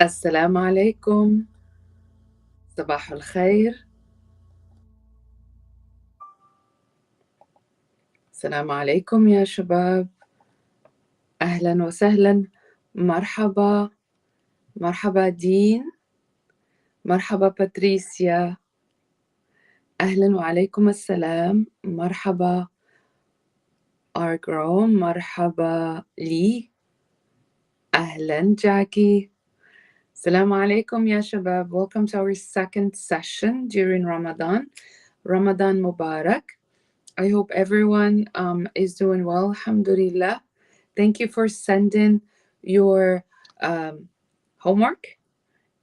السلام عليكم، صباح الخير، السلام عليكم يا شباب، أهلًا وسهلًا، مرحبا، مرحبا دين، مرحبا باتريسيا، أهلًا وعليكم السلام، مرحبا أرجرو، مرحبا لي، أهلًا جاكي، السلام عليكم يا شباب. Welcome to our second session during Ramadan. Ramadan Mubarak. I hope everyone is doing well. Alhamdulillah. Thank you for sending your homework,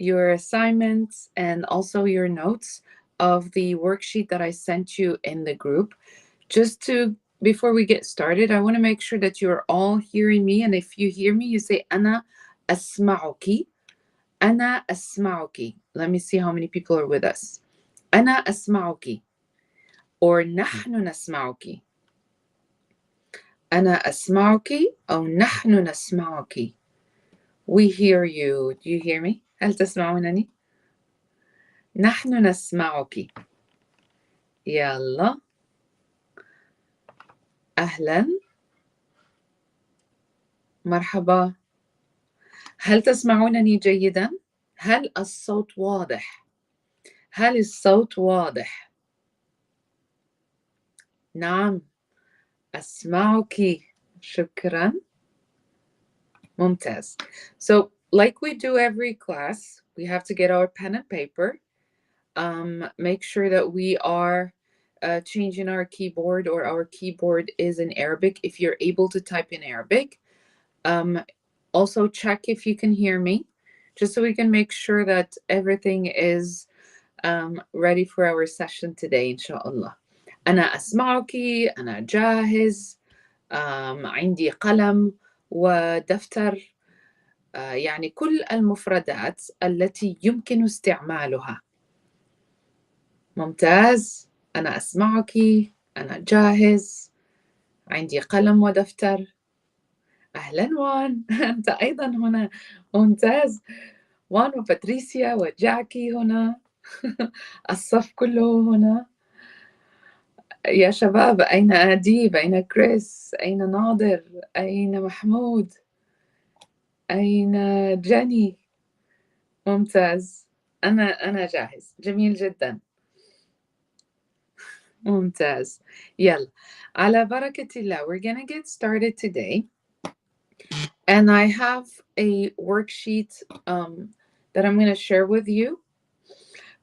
your assignments, and also your notes of the worksheet that I sent you in the group. Before we get started, I want to make sure that you're all hearing me. And if you hear me, you say, أنا أسمعك. أنا أسمعك. Let me see how many people are with us. أنا أسمعك. Or نحن نسمعك. أنا أسمعك أو نحن نسمعك. We hear you. Do you hear me? هل تسمعونني؟ نحن نسمعك. يلا. أهلا. مرحبا. هل تسمعونني جيدا؟ هل الصوت واضح؟ هل الصوت واضح؟ نعم. أسمعك. شكرا. ممتاز. So, like we do every class, we have to get our pen and paper. Make sure that we are changing our keyboard, or our keyboard is in Arabic if you're able to type in Arabic. Also check if you can hear me, just so we can make sure that everything is ready for our session today, inshallah. أنا أسمعك، أنا جاهز، عندي قلم ودفتر، يعني كل المفردات التي يمكن استعمالها. ممتاز. أنا أسمعك، أنا جاهز، عندي قلم ودفتر. أهلا وان. أنت أيضا هنا. ممتاز. وان وباتريسيا وجاكي هنا. الصف كله هنا. يا شباب، أين أديب؟ أين كريس؟ أين ناظر؟ أين محمود؟ أين جاني؟ ممتاز. أنا جاهز. جميل جدا. ممتاز. يلا، على بركة الله. We're gonna get started today. And I have a worksheet that I'm going to share with you.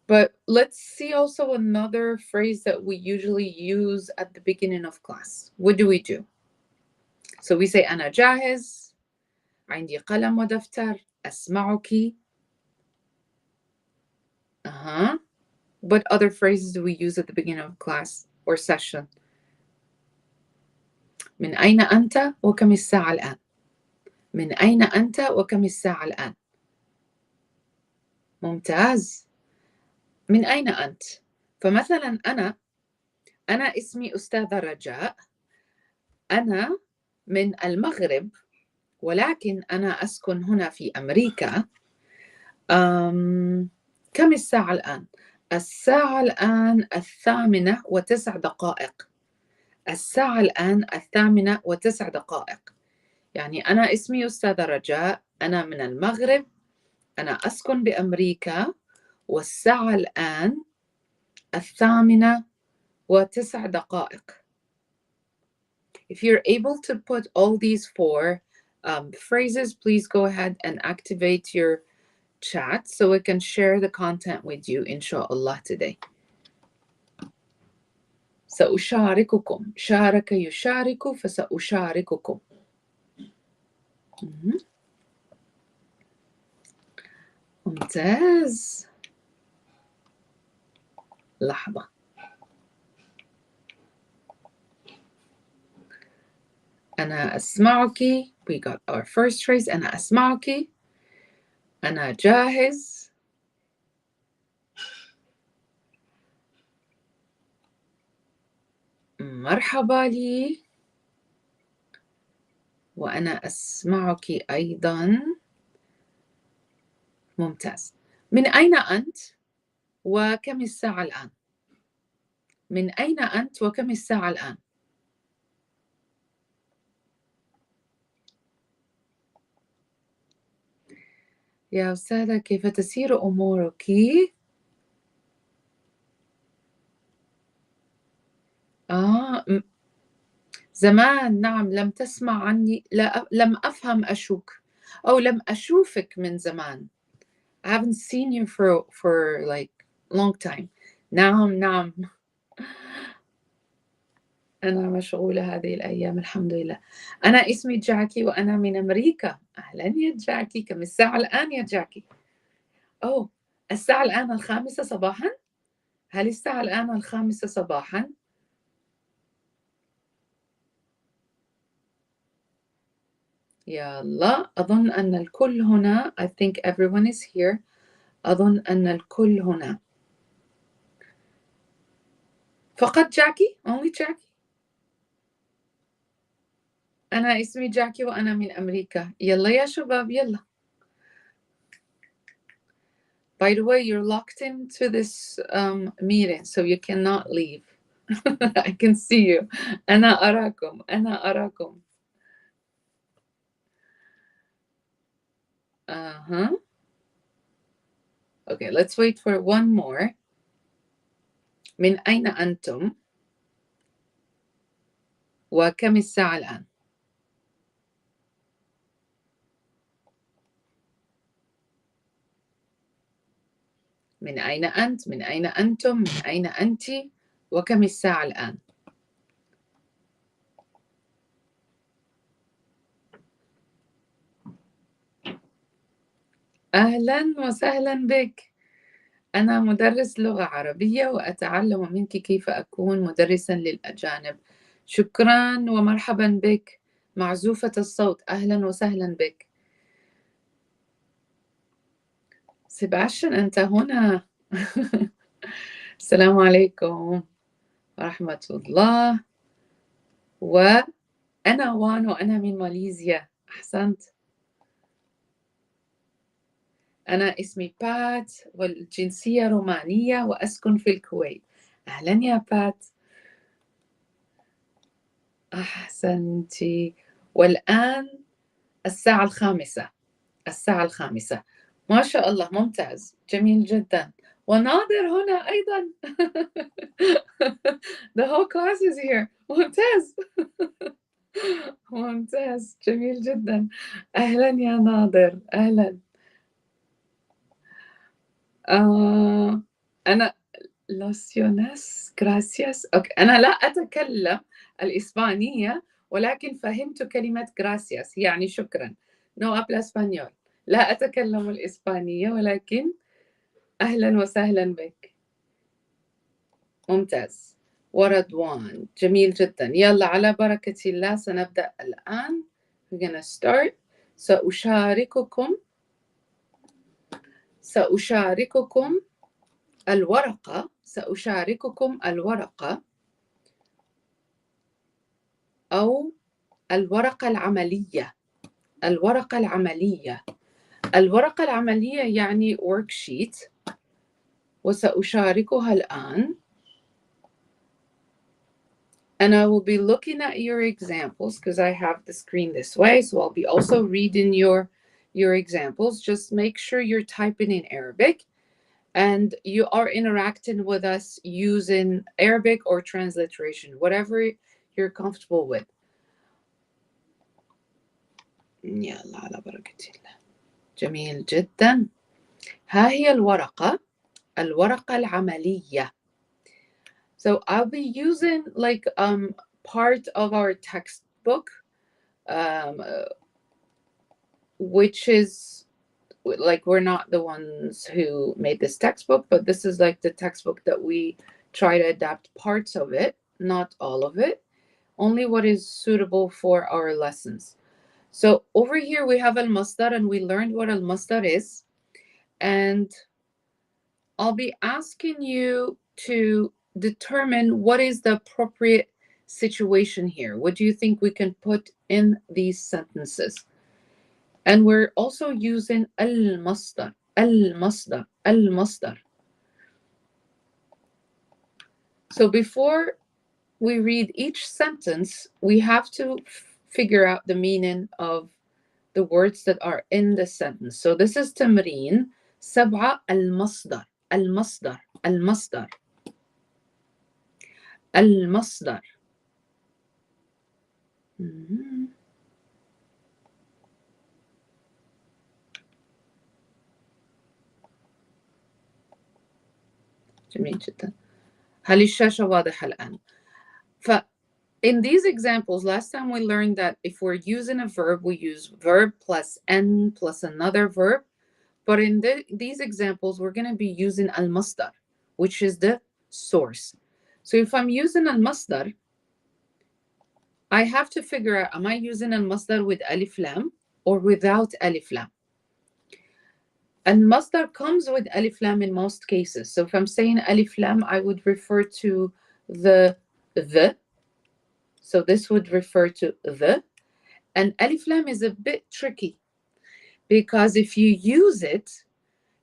But let's see also another phrase that we usually use at the beginning of class. What do we do? So we say أنا جاهز، عندي قلم ودفتر، أسمعك. What other phrases do we use at the beginning of class or session? من أين أنت وكم الساعة الآن؟ من أين أنت وكم الساعة الآن؟ ممتاز. من أين أنت؟ فمثلا أنا اسمي أستاذة رجاء، أنا من المغرب، ولكن أنا أسكن هنا في أمريكا. كم الساعة الآن؟ الساعة الآن 8:09. الساعة الآن 8:09. يعني أنا اسمي أستاذة رجاء، أنا من المغرب، أنا أسكن بأمريكا، والساعة الآن 8:09. If you're able to put all these four phrases, please go ahead and activate your chat so I can share the content with you, inshallah, today. سأشارككم. شارك يشارك، فسأشارككم. ممتاز. لحظة. أنا أسمعك. We got our first phrase. أنا أسمعك. أنا جاهز. مرحبا لي. وأنا أسمعك أيضا. ممتاز. من أين أنت وكم الساعة الآن؟ من أين أنت وكم الساعة الآن؟ يا أستاذة كيف تسير أمورك؟ زمان نعم لم تسمع عني لم أفهم أشوك أو لم أشوفك من زمان. I haven't seen you for like long time. نعم أنا مشغولة هذه الأيام الحمد لله. أنا اسمي جاكي وأنا من أمريكا. أهلا يا جاكي، كم الساعة الآن يا جاكي؟ أوه الساعة الآن 5 صباحا؟ هل الساعة الآن 5 صباحا؟ يلا أظن أن الكل هنا. I think everyone is here. أظن أن الكل هنا. فقط جاكي؟ only جاكي؟ أنا اسمي جاكي وأنا من أمريكا. يلا يا شباب يلا. By the way, you're locked into this meeting, so you cannot leave. I can see you. أنا أراكم. Okay, let's wait for one more. من أين أنتم؟ وكم الساعة الآن؟ من أين أنت؟ من أين أنتم؟ من أين أنت؟ وكم الساعة الآن؟ أهلا وسهلا بك. أنا مدرس لغة عربية وأتعلم منك كيف أكون مدرسا للأجانب. شكرا ومرحبا بك معزوفة الصوت. أهلا وسهلا بك. سيباشن أنت هنا. السلام عليكم ورحمة الله. وأنا وأنا من ماليزيا. أحسنت. أنا اسمي بات والجنسية رومانية وأسكن في الكويت. أهلا يا بات. أحسنتي. والآن الساعة 5. ما شاء الله ممتاز جميل جدا. وناظر هنا أيضا. The whole class is here. ممتاز. ممتاز جميل جدا. أهلا يا ناظر أهلا. أنا لوسيونس gracias. أوكي. أنا لا أتكلم الإسبانية ولكن فهمت كلمة gracias يعني شكرا. No habla español. لا أتكلم الإسبانية ولكن أهلا وسهلا بك. ممتاز. ورضوان جميل جدا. يلا على بركة الله سنبدأ الآن. We're gonna start. سأشارككم الورقة أو الورقة العملية. الورقة العملية يعني worksheet وسأشاركها الآن. And I will be looking at your examples because I have the screen this way. So I'll be also reading your examples. Just make sure you're typing in Arabic and you are interacting with us using Arabic or transliteration, whatever you're comfortable with. يلا على بركة الله. جميل جدا. ها هي الورقة العملية. So I'll be using like part of our textbook, which is like we're not the ones who made this textbook, but this is like the textbook that we try to adapt parts of it, not all of it, only what is suitable for our lessons. So over here we have al-masdar and we learned what al-masdar is, and I'll be asking you to determine what is the appropriate situation here. What do you think we can put in these sentences? And we're also using al-masdar. المصدر المصدر. So before we read each sentence, we have to figure out the meaning of the words that are in the sentence. So this is تمرين 7 المصدر المصدر المصدر المصدر. جميل جدا. هل الشاشة واضحة الآن؟ In these examples, last time we learned that if we're using a verb, we use verb plus n plus another verb. But in these examples, we're going to be using al-masdar, which is the source. So if I'm using al-masdar, I have to figure out, am I using al-masdar with alif lam or without alif lam? Al-masdar comes with alif lam in most cases. So if I'm saying alif lam, I would refer to the. So this would refer to the. And alif lam is a bit tricky because if you use it,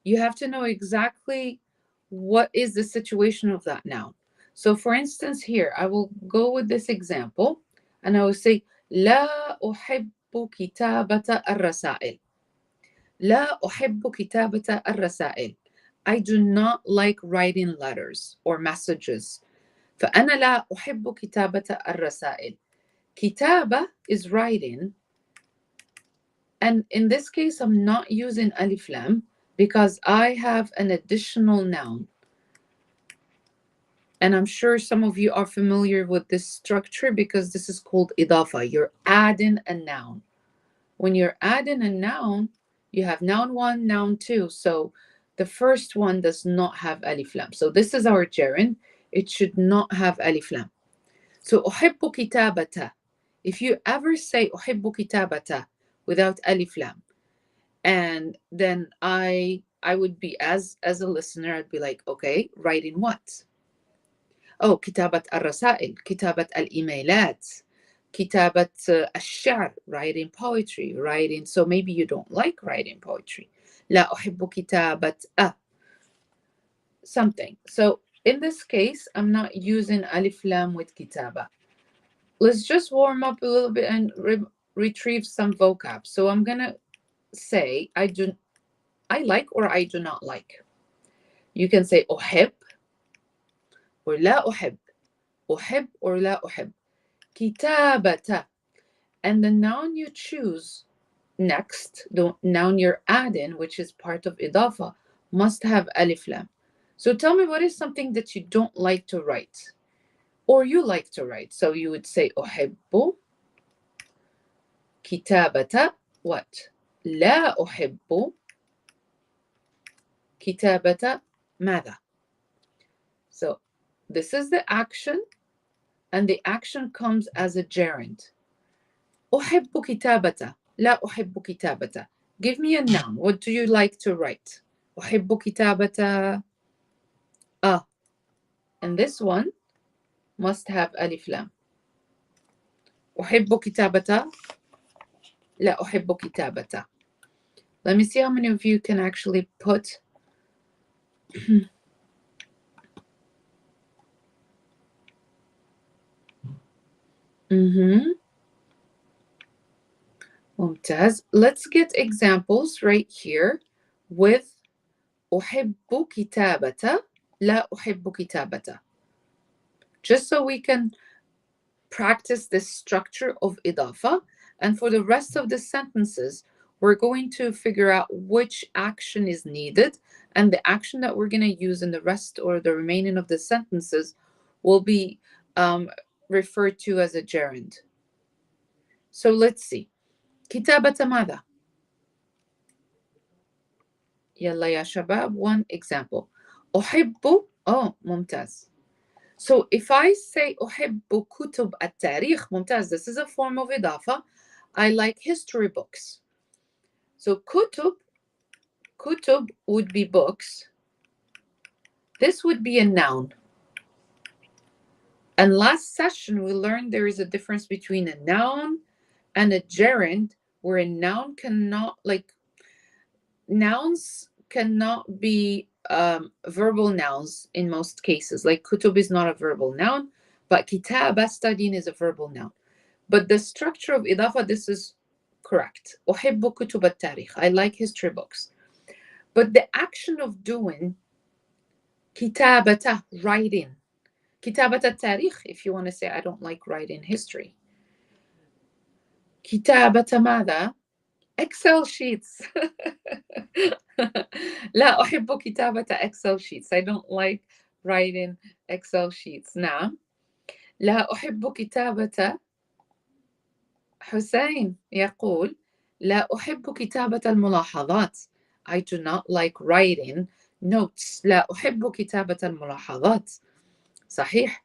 you have to know exactly what is the situation of that noun. So for instance, here, I will go with this example and I will say, لا أحب كتابة الرسائل. لا أحب كتابة الرسائل. I do not like writing letters or messages. فأنا لا أحب كتابة الرسائل. كتابة is writing. And in this case, I'm not using alif lam because I have an additional noun. And I'm sure some of you are familiar with this structure because this is called idafa. You're adding a noun. When you're adding a noun, you have noun 1, noun 2. So the first one does not have alif lam. So this is our gerund. It should not have alif lam. So أحب كتابة. If you ever say أحب كتابة without alif lam, and then I would be, as a listener, I'd be like, okay, writing what? Oh, كتابة الرسائل, كتابة الإيميلات, كتابة الشعر, writing poetry, writing. So maybe you don't like writing poetry. لا أحب كتابة something. So in this case, I'm not using alif lam with كتابة. Let's just warm up a little bit and retrieve some vocab. So I'm gonna say I like or I do not like. You can say أحب or لا أحب. أحب or لا أحب. كتابة. And the noun you choose next, the noun you're adding, which is part of إضافة, must have alif lam. So tell me, what is something that you don't like to write or you like to write? So you would say أحب كتابة what? لا أحب كتابة ماذا? So this is the action, and the action comes as a gerund. أحب كتابة. لا أحب كتابة. Give me a noun. What do you like to write? أحب كتابة and this one must have alif lam. أحب كتابة. لا أحب كتابة. Let me see how many of you can actually put ممتاز. Let's get examples right here with أحب كتابة. لا أحب كتابة. Just so we can practice this structure of إضافة. And for the rest of the sentences, we're going to figure out which action is needed. And the action that we're going to use in the rest or the remaining of the sentences will be referred to as a gerund. So let's see. كتابة ماذا؟ يلا يا شباب, one example. أحب, ممتاز. So if I say أحب كتب التاريخ, ممتاز, this is a form of إضافة. I like history books. So kutub would be books. This would be a noun. And last session, we learned there is a difference between a noun and a gerund, where a noun cannot, nouns cannot be verbal nouns in most cases. Like kutub is not a verbal noun, but kitaba, studying, is a verbal noun. But the structure of idafa, this is correct. أحب كتب التاريخ. I like history books. But the action of doing kitabata, writing. Kitabata التاريخ, if you want to say I don't like writing history. kitabata ماذا? Excel sheets. لا أحب كتابة Excel sheets. I don't like writing Excel sheets. نعم. لا أحب كتابة. حسين يقول لا أحب كتابة الملاحظات. I do not like writing notes. لا أحب كتابة الملاحظات. صحيح.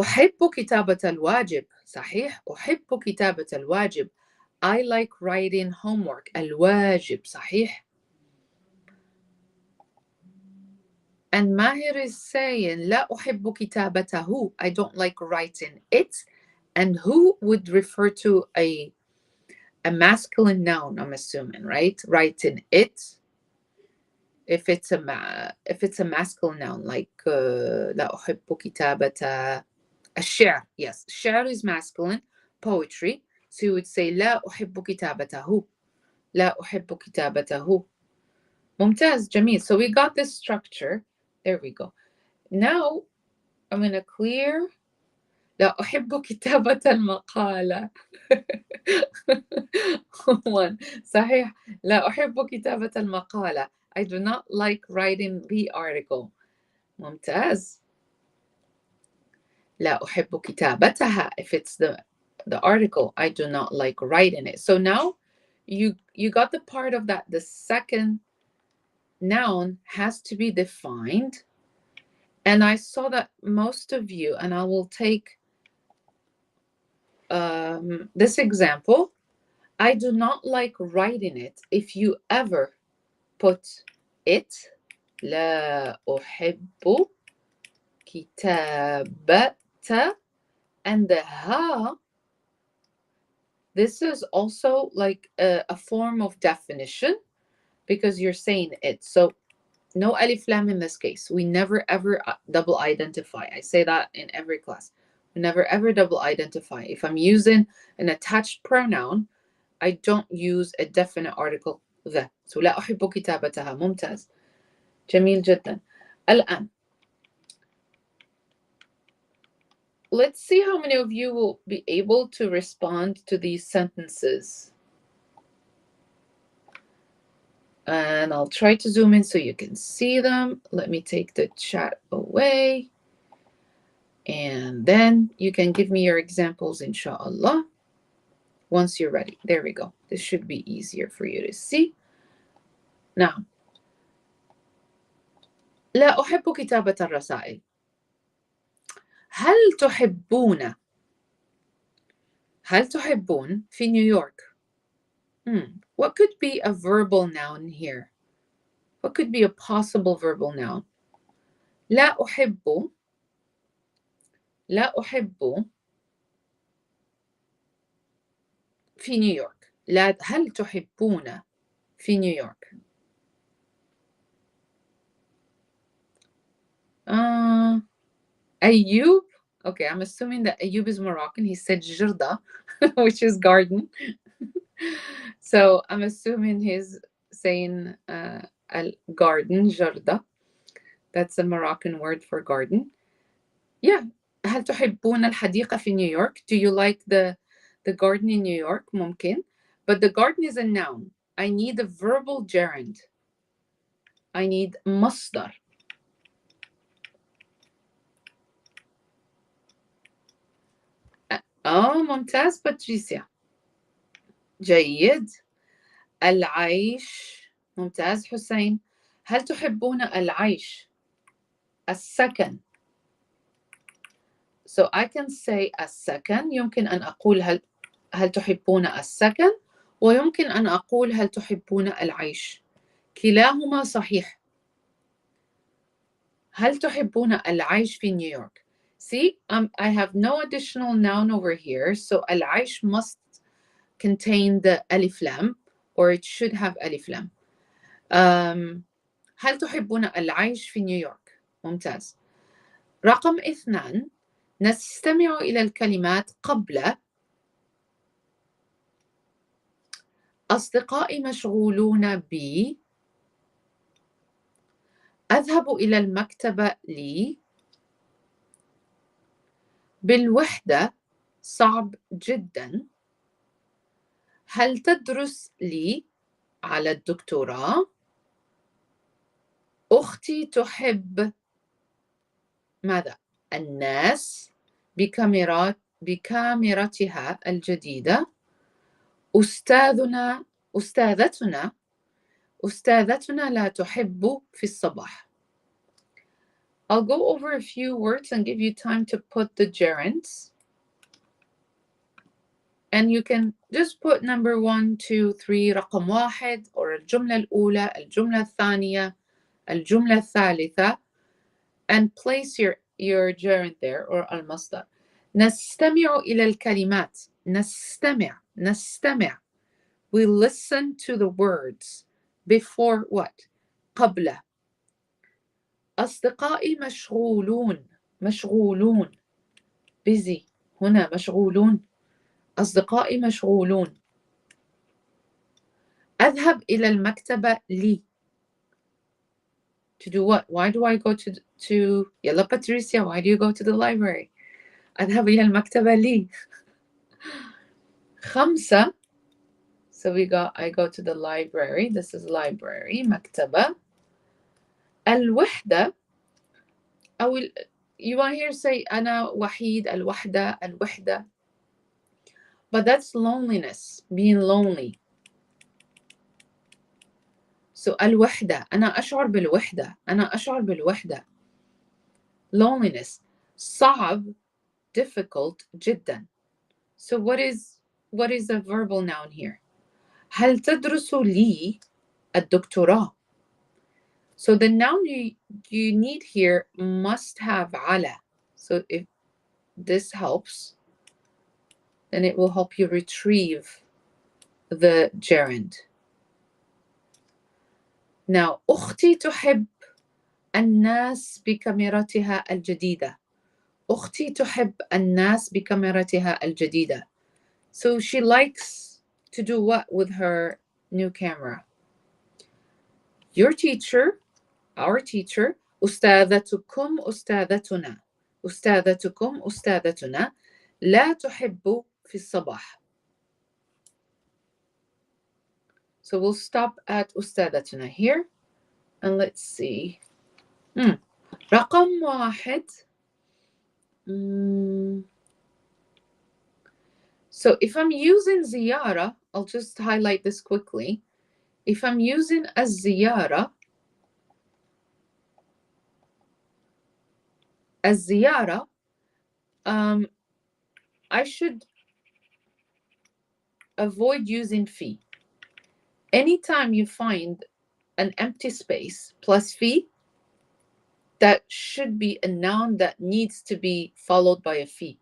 أحب كتابة الواجب. صحيح. أحب كتابة الواجب. I like writing homework. الواجب. صحيح. And Mahir is saying لا أحب كتابته. I don't like writing it. And who would refer to a masculine noun, I'm assuming, right? Writing it. If it's a masculine noun, like لا أحب كتابة الشعر. Yes, شعر is masculine, poetry. So you would say لا أحب كتابته. لا أحب كتابته. ممتاز, جميل. So we got this structure. There we go. Now I'm going to clear. لا أحب كتابة المقالة. One. صحيح. لا أحب كتابة المقالة. I do not like writing the article. ممتاز. لا أحب كتابتها. If it's the article, I do not like writing it. So now you got the part of that. The second noun has to be defined. And I saw that most of you, and I will take this example. I do not like writing it. If you ever put it, لا أحب كتابة, and the ha, this is also like a form of definition because you're saying it. So no alif lam in this case. We never ever double identify. I say that in every class. We never ever double identify. If I'm using an attached pronoun, I don't use a definite article the. So لا أحب كتابتها. ممتاز. جميل جدا. الآن let's see how many of you will be able to respond to these sentences. And I'll try to zoom in so you can see them. Let me take the chat away. And then you can give me your examples, inshallah, once you're ready. There we go. This should be easier for you to see. Now, لا أحب كتابة الرسائل. هل تحبون في نيويورك? What could be a verbal noun here? What could be a possible verbal noun? لا أحب في نيويورك. هل تحبون في نيويورك؟ Ayub. Okay, I'm assuming that Ayub is Moroccan. He said Jirda, which is garden. So I'm assuming he's saying garden, Jirda. That's a Moroccan word for garden. Yeah. هل تحبون الحديقة في نيويورك? Do you like the garden in New York? ممكن. But the garden is a noun. I need a verbal gerund. I need مصدر. ممتاز باتريسيا. جيد. العيش. ممتاز حسين. هل تحبون العيش؟ السكن. So I can say السكن. يمكن أن أقول هل تحبون السكن، ويمكن أن أقول هل تحبون العيش. كلاهما صحيح. هل تحبون العيش في نيويورك? See, I have no additional noun over here, so العيش must contain the ألف لام or it should have ألف لام. هل تحبون العيش في نيويورك؟ ممتاز. رقم 2 نستمع إلى الكلمات قبل أصدقائي مشغولون بي، أذهب إلى المكتبة لي، بالوحدة صعب جدا، هل تدرس لي على الدكتوراه، أختي تحب ماذا؟ الناس بكاميرتها الجديدة، أستاذتنا لا تحب في الصباح. I'll go over a few words and give you time to put the gerunds. And you can just put number 1, 2, 3 رقم 1 or الجملة الأولى، الجملة الثانية، الجملة الثالثة and place your gerund there or المصدر. نستمع إلى الكلمات. نستمع. We listen to the words before what? قبل. أصدقائي مشغولون busy هنا مشغولون. أصدقائي مشغولون. أذهب إلى المكتبة لي. To do what? Why do I go to يلا Patricia, why do you go to the library? أذهب إلى المكتبة لي. 5 So I go to the library. This is library. مكتبة. الوحدة أو you want here say أنا وحيد، الوحدة. But that's loneliness, being lonely. So الوحدة أنا أشعر بالوحدة. Loneliness. صعب, difficult جدا. So what is the verbal noun here? هل تدرس لي الدكتوراه? So the noun you need here must have على. So if this helps, then it will help you retrieve the gerund. Now, أختي تحب الناس بكاميرتها الجديدة. أختي تحب الناس بكاميرتها الجديدة. So she likes to do what with her new camera? Your teacher, our teacher, أستاذتكم أستاذتنا لا تحب في الصباح. So we'll stop at أستاذتنا here and let's see. رقم 1. So if I'm using زيارة, I'll just highlight this quickly. If I'm using الزيارة, I should avoid using في. Anytime you find an empty space plus في, that should be a noun that needs to be followed by a في.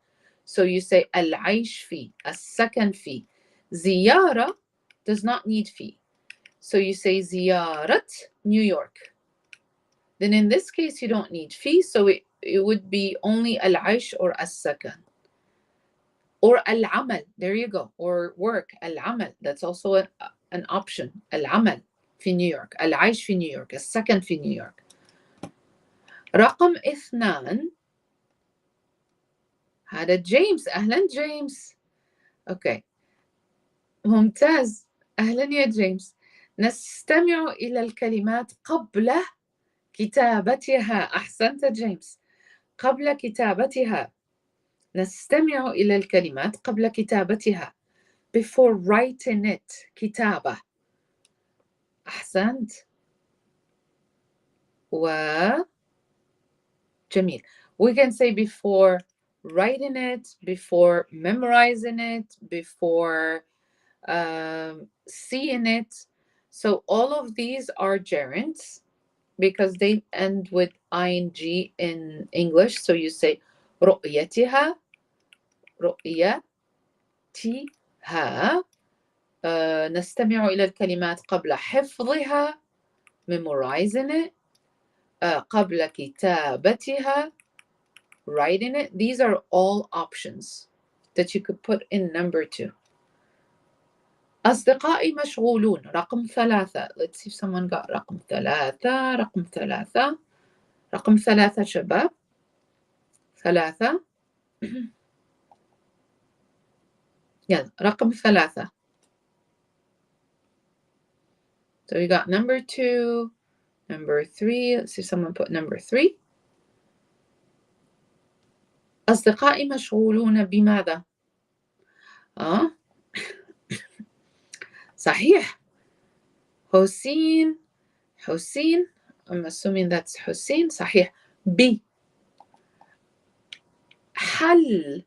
So you say العيش في, السكن في. زيارة does not need في. So you say زيارة New York. Then in this case, you don't need في, so it would be only العيش or السكن. Or العمل, there you go. Or work, العمل, that's also an option. العمل في نيويورك, العيش في نيويورك, السكن في نيويورك. رقم 2 هذا جيمس. أهلا جيمس. أوكي ممتاز. أهلا يا جيمس. نستمع إلى الكلمات قبل كتابتها. أحسنت جيمس. قبل كتابتها. نستمع إلى الكلمات قبل كتابتها. Before writing it. كتابة. أحسنت. جميل. We can say before writing it, before memorizing it, before seeing it. So all of these are gerunds because they end with ing in English. So you say رؤيتها, رؤيتها, نستمع إلى الكلمات قبل حفظها memorizing it قبل كتابتها writing it. These are all options that you could put in number 2. أصدقائي مشغولون رقم 3. Let's see if someone got رقم 3. رقم 3. رقم 3 شباب. 3. يلا رقم 3. So we got number 2, number 3. Let's see if someone put number 3. أصدقائي مشغولون بماذا؟ صحيح. حسين. I'm assuming that's حسين. صحيح. B. حل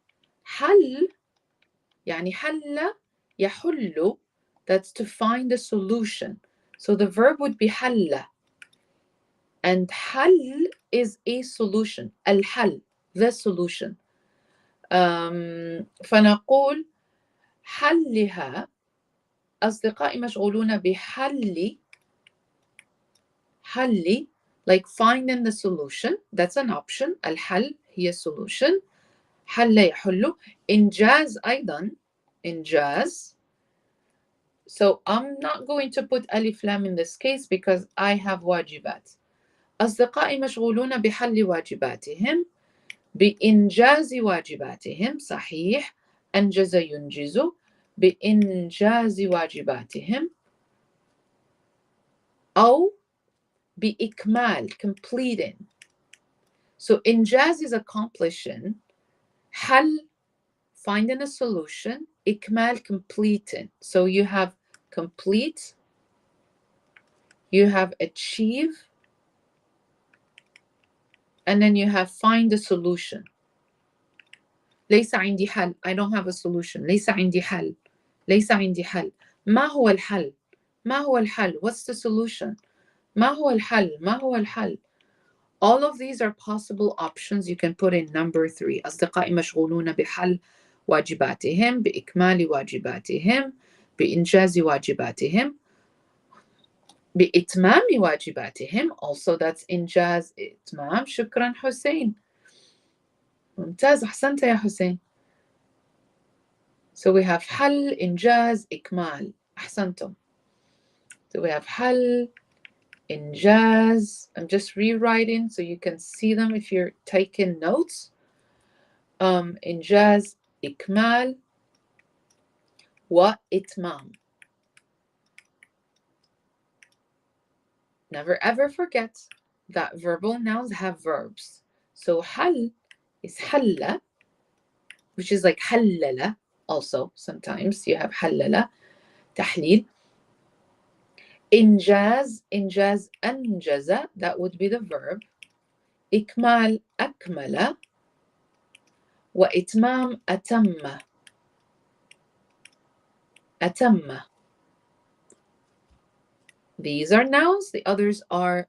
يعني حل يحل. That's to find a solution. So the verb would be حل. And حل is a solution. الحل, the solution. فنقول حلها. أصدقائي مشغولون بحل. Like finding the solution. That's an option. الحل هي solution. حل يحل. إنجاز أيضا. إنجاز. So I'm not going to put ألف لام in this case because I have واجبات. أصدقائي مشغولون بحل واجباتهم. بإنجاز واجباتهم. صحيح. أنجز ينجز. بإنجاز واجباتهم. أو بإكمال completing. So إنجاز is accomplishing. حل finding a solution. إكمال completing. So you have complete, you have achieve, and then you have find a solution. ليس عندي حل. I don't have a solution. ليس عندي حل. ليس عندي حل. ما هو الحل؟ ما هو الحل? What's the solution? ما هو الحل؟ ما هو الحل؟ All of these are possible options you can put in number 3. أصدقائي مشغولون بحل واجباتهم. بإكمال واجباتهم. بإنجاز واجباتهم. بإتمام واجباتهم. Also that's إنجاز إتمام. شكرا حسين. ممتاز. أحسنت يا حسين. So we have حل, إنجاز, إكمال. أحسنتم. So we have حل, إنجاز. I'm just rewriting so you can see them if you're taking notes. إنجاز, إكمال, وإتمام. Never ever forget that verbal nouns have verbs. So حل is حل, which is like حلل. Also, sometimes you have حلل, تحليل. إنجاز, إنجاز أنجز, that would be the verb. إكمال أكمل. وإتمام أتم. أتم. These are nouns, the others are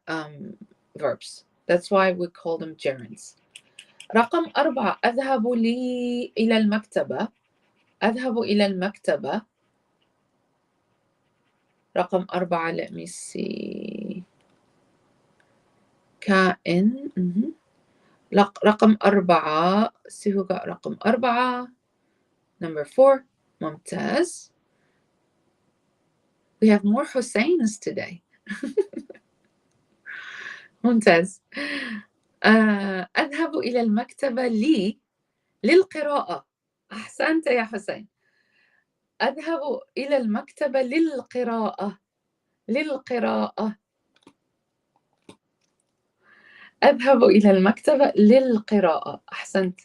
verbs. That's why we call them gerunds. رقم 4. أذهب لي إلى المكتبة. أذهب إلى المكتبة. رقم 4. Let me see. كائن. رقم 4. See who got رقم 4. Number 4. ممتاز. We have more Husseins today. ممتاز. أذهب إلى المكتبة للقراءة. أحسنت يا حسين. أذهب إلى المكتبة للقراءة. للقراءة. أذهب إلى المكتبة للقراءة. أحسنت.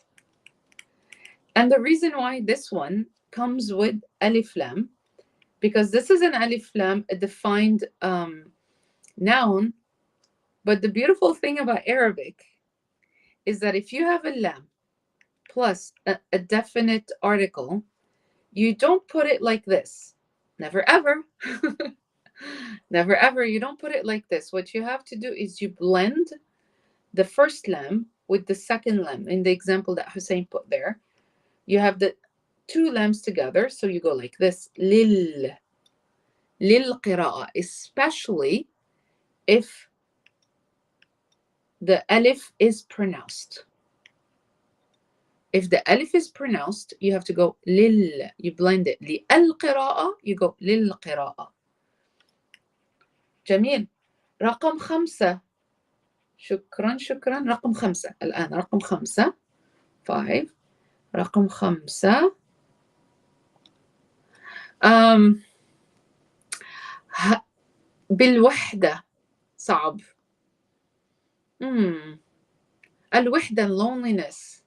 And the reason why this one comes with ألف لام, because this is an ألف لام, a defined noun. But the beautiful thing about Arabic is that if you have a lam plus a definite article, you don't put it like this. Never ever. Never ever. You don't put it like this. What you have to do is you blend the first lam with the second lam. In the example that Hussein put there, you have the two lambs together. So you go like this. Lil. للقراءة, especially if the alif is pronounced. If the alif is pronounced, you have to go لل, you blend it. للقراءة, you go للقراءة. جميل. رقم 5. شكرا. رقم 5 الآن. رقم 5. 5. رقم 5. بالوحدة صعب. الوحدة, loneliness.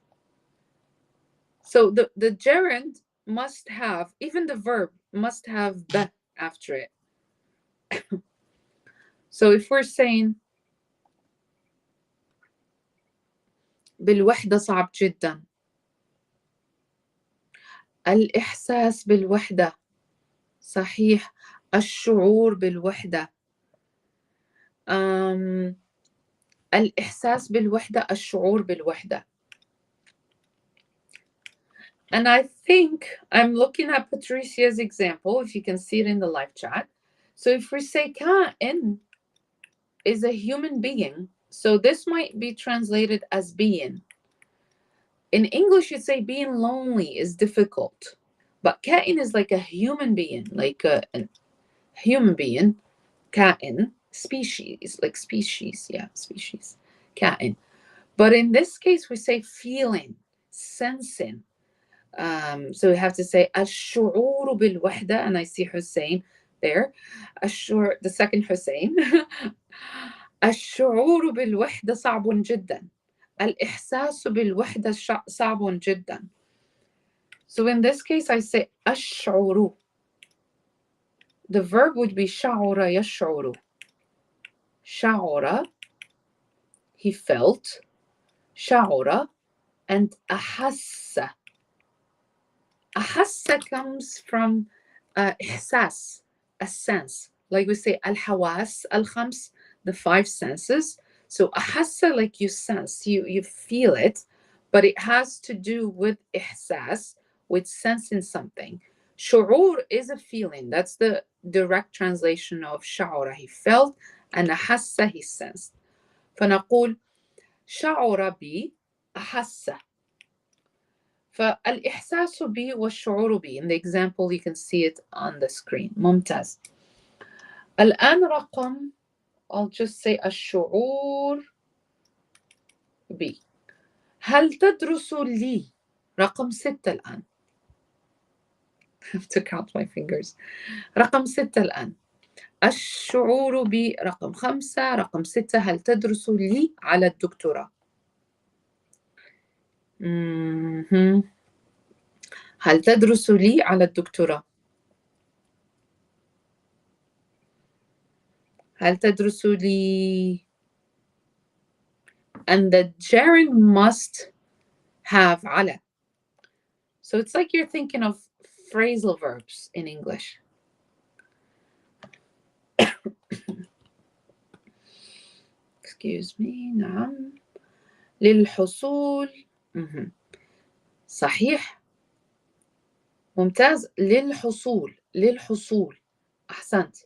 So the gerund must have, even the verb must have b after it. So if we're saying بالوحدة صعب جدا. الإحساس بالوحدة. صحيح. الشعور بالوحدة. الإحساس بالوحدة, الشعور بالوحدة. And I think I'm looking at Patricia's example, if you can see it in the live chat. So if we say كائن is a human being, so this might be translated as being. In English, you'd say being lonely is difficult, but كائن is like a human being, like a human being. كائن, species, like species, yeah, species, كائن. But in this case, we say feeling, sensing. So we have to say الشعور بالوحدة, and I see Hussein there. the second Hussein. الشعور بالوحدة صعب جدا. الإحساس بالوحدة صعب جدا. So in this case, I say الشعور. The verb would be شعر يشعر. شعر, he felt. شعر, and أحس. أحس comes from إحساس, a sense. Like we say الحواس الخمس, the 5 senses. So أحس, like you sense, you feel it, but it has to do with إحساس, with sensing something. شعور is a feeling. That's the direct translation of شعر, he felt, and أحس, he sensed. فنقول شعر بي أحس. فالإحساس بي والشعور بي. In the example, you can see it on the screen. ممتاز. الآن رقم, I'll just say الشعور بي. هل تدرس لي؟ رقم 6 الآن. I have to count my fingers. رقم 6 الآن. الشعور بي رقم 5. رقم 6. هل تدرس لي على الدكتوراه؟ هل تدرس لي على الدكتوراه؟ هل تدرس لي؟ And the gerund must have على. So it's like you're thinking of phrasal verbs in English. Excuse me. نعم. للحصول. صحيح. ممتاز. للحصول. أحسنت.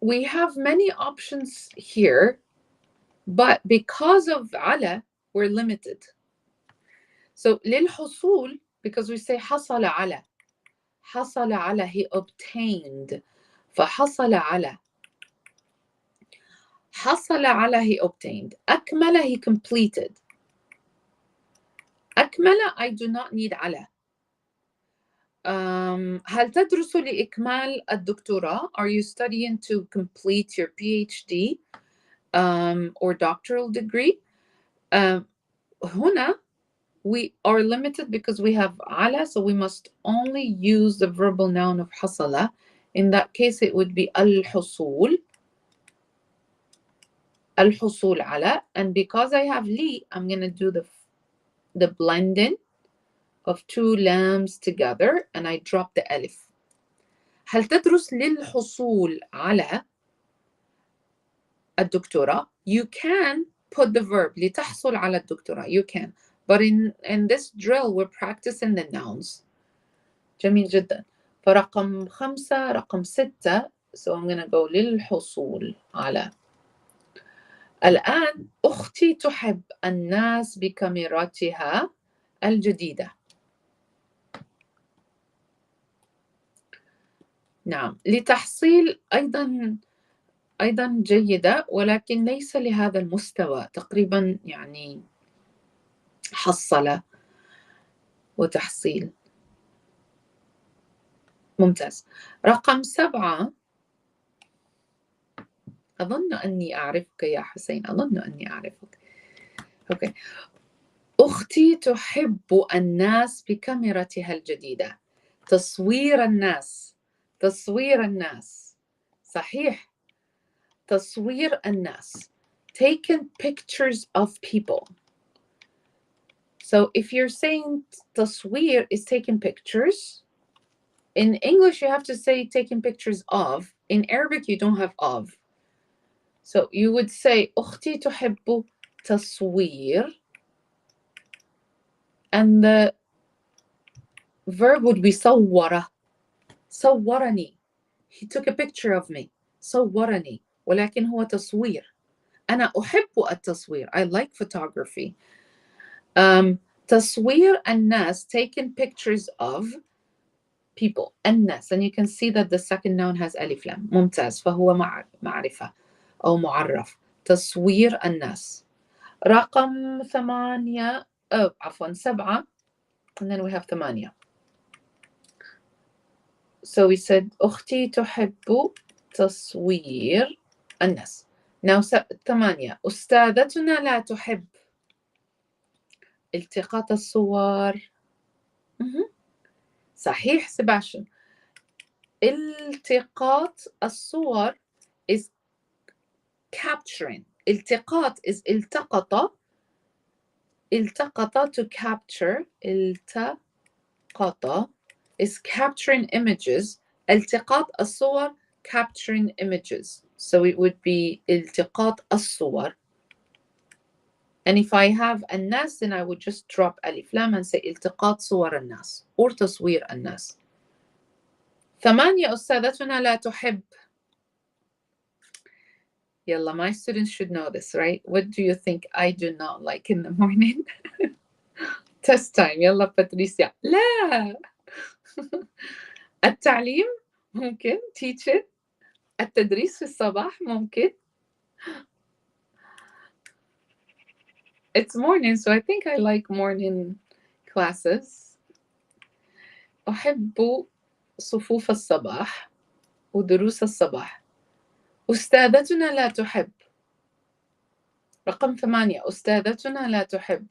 We have many options here, but because of على, we're limited. So للحصول, because we say حصل على. حصل على, he obtained. فحصل على. حصل على, he obtained. أكمل, he completed. أكمل, I do not need على. هل تدرس لإكمال الدكتوراه? Are you studying to complete your PhD or doctoral degree? هنا we are limited because we have على, so we must only use the verbal noun of حصل. In that case, it would be الحصول. الحصول على. And because I have لي, I'm going to do the blending of 2 lambs together, and I drop the alif. هل تدرس للحصول على الدكتوراه? You can put the verb لتحصل على الدكتوراه. You can. But in this drill, we're practicing the nouns. جميل جدا. فرقم 5 رقم 6. So I'm gonna go للحصول على. الآن أختي تحب الناس بكاميراتها الجديدة. نعم، لتحصيل أيضا جيدة، ولكن ليس لهذا المستوى. تقريبا يعني حصل وتحصيل. ممتاز. رقم 7. أظن أني أعرفك يا حسين، أظن أني أعرفك. أوكي. أختي تحب الناس بكاميرتها الجديدة. تصوير الناس. صحيح. تصوير الناس. Taking pictures of people. So if you're saying تصوير is taking pictures, in English you have to say taking pictures of. In Arabic you don't have of. So you would say أختي تحب تصوير, and the verb would be صورة. صورني. He took a picture of me. صورني. ولكن هو تصوير. أنا أحب التصوير. I like photography. تصوير الناس, taking pictures of people. الناس. And you can see that the second noun has ألف لام. ممتاز. فهو معرفة أو معرف. تصوير الناس. رقم 8. عفوا 7. And then we have 8. So we said أختي تحب تصوير الناس. Now 8. أستاذتنا لا تحب التقاط الصور. صحيح Sebastian. التقاط الصور is capturing. التقاط is التقط. التقط to capture. التقط is capturing images. التقاط الصور capturing images. So it would be التقاط الصور. And if I have الناس, then I would just drop ألف لام and say التقاط صور الناس or تصوير الناس. 8. أستاذتنا لا تحب. يلا, my students should know this, right? What do you think I do not like in the morning? Test time. يلا باتريسيا. لا. التعليم ممكن. teacher. التدريس في الصباح ممكن. It's morning, so I think I like morning classes. أحب صفوف الصباح ودروس الصباح. أستاذتنا لا تحب. رقم 8. أستاذتنا لا تحب.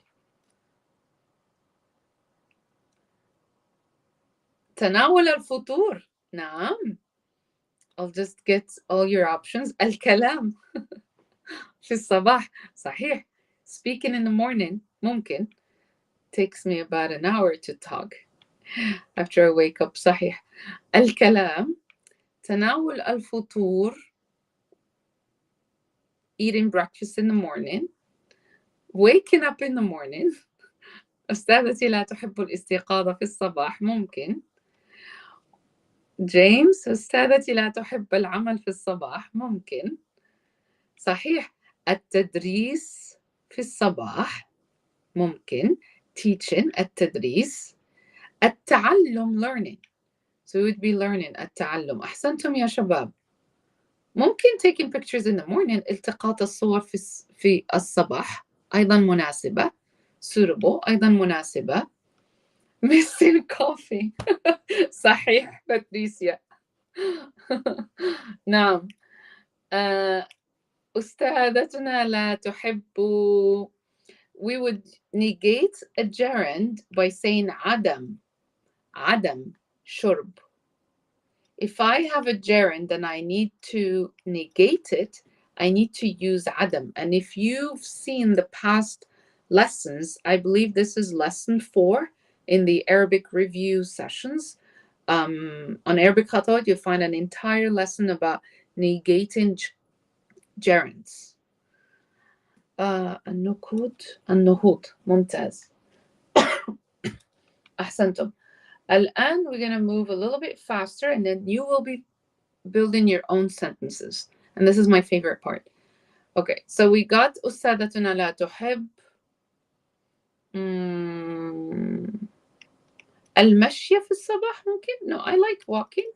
تناول الفطور. نعم. I'll just get all your options. الكلام في الصباح. صحيح. Speaking in the morning ممكن. Takes me about an hour to talk after I wake up. صحيح. الكلام. تناول الفطور. Eating breakfast in the morning. Waking up in the morning. أستاذتي لا تحب الاستيقاظ في الصباح. ممكن. جيمس. أستاذتي لا تحب العمل في الصباح. ممكن. صحيح. التدريس في الصباح. ممكن. teaching التدريس. التعلم learning. So it would be learning. التعلم. أحسنتم يا شباب. ممكن taking pictures in the morning. التقاط الصور في الصباح أيضا مناسبة. suitable أيضا مناسبة. missing coffee. صحيح باتريسيا. نعم. أستاذتنا لا تحب. We would negate a gerund by saying عدم شرب. If I have a gerund and I need to negate it, I need to use عدم. And if you've seen the past lessons, I believe this is lesson 4 in the Arabic review sessions. On Arabic Khatat, you'll find an entire lesson about negating gerunds. النهوض. ممتاز. أحسنتم. الآن we're going to move a little bit faster and then you will be building your own sentences. And this is my favorite part. Okay, so we got أستاذتنا لا تحب المشي في الصباح ممكن. No, I like walking.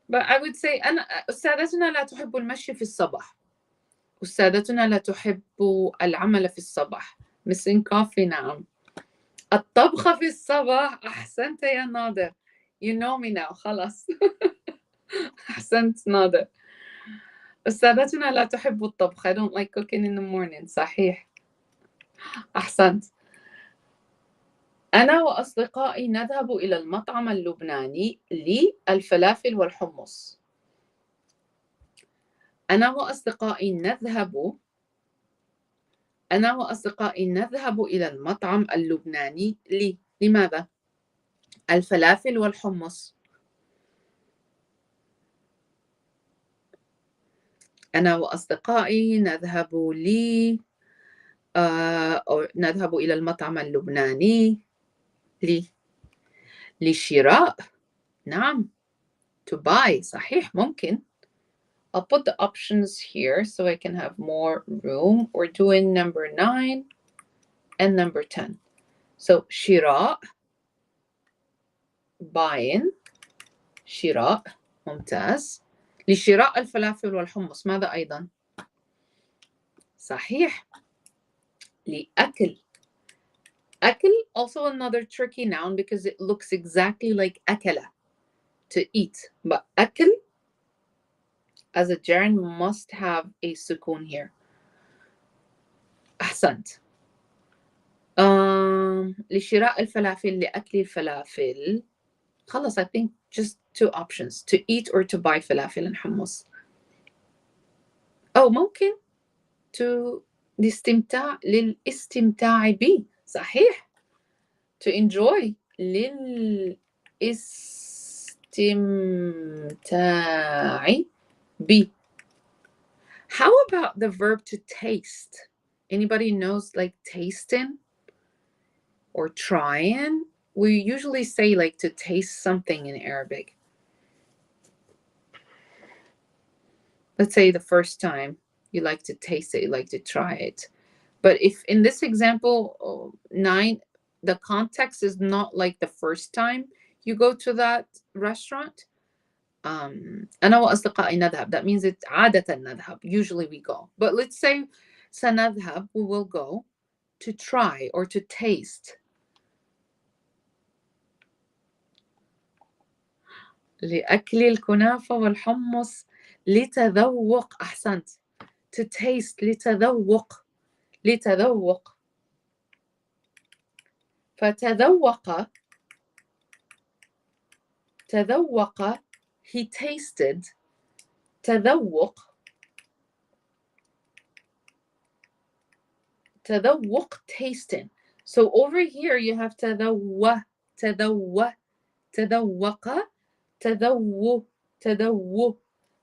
But I would say أستاذتنا لا تحب المشي في الصباح. أستاذتنا لا تحب العمل في الصباح. Missing coffee نعم. الطبخ في الصباح. أحسنت يا نادر. You know me now. خلاص. أحسنت نادر. أستاذتنا لا تحب الطبخ. I don't like cooking in the morning. صحيح. أحسنت. أنا وأصدقائي نذهب إلى المطعم اللبناني للفلافل والحمص. أنا وأصدقائي نذهب إلى المطعم اللبناني لماذا؟ الفلافل والحمص. أنا وأصدقائي نذهب إلى المطعم اللبناني لشراء. نعم. To buy. صحيح ممكن. I'll put the options here so I can have more room. We're doing number 9 and number 10. So شراء, buying, شراء. ممتاز. لشراء الفلافل والحمص. ماذا أيضا؟ صحيح. لأكل. أكل, also another tricky noun because it looks exactly like أكل, to eat. But أكل, as a gerund, must have a sukun here. أحسنت. لشراء الفلافل, لأكل الفلافل. خلاص, I think just 2 options, to eat or to buy فلافل and حمص. أو ممكن للاستمتاع به. صحيح. To enjoy. للاستمتاع به. How about the verb to taste? Anybody knows like tasting or trying? We usually say like to taste something in Arabic. Let's say the first time you like to taste it, you like to try it. But if in this example 9, the context is not like the first time you go to that restaurant. أنا وأصدقائي نذهب. That means it's عادة نذهب. Usually we go. But let's say سنذهب, we will go to try or to taste. لأكل الكنافة والحمص. لتذوق. أحسنت. To taste. لتذوق. فتذوق. He tasted. تذوق. Tasting. So over here you have تذوق.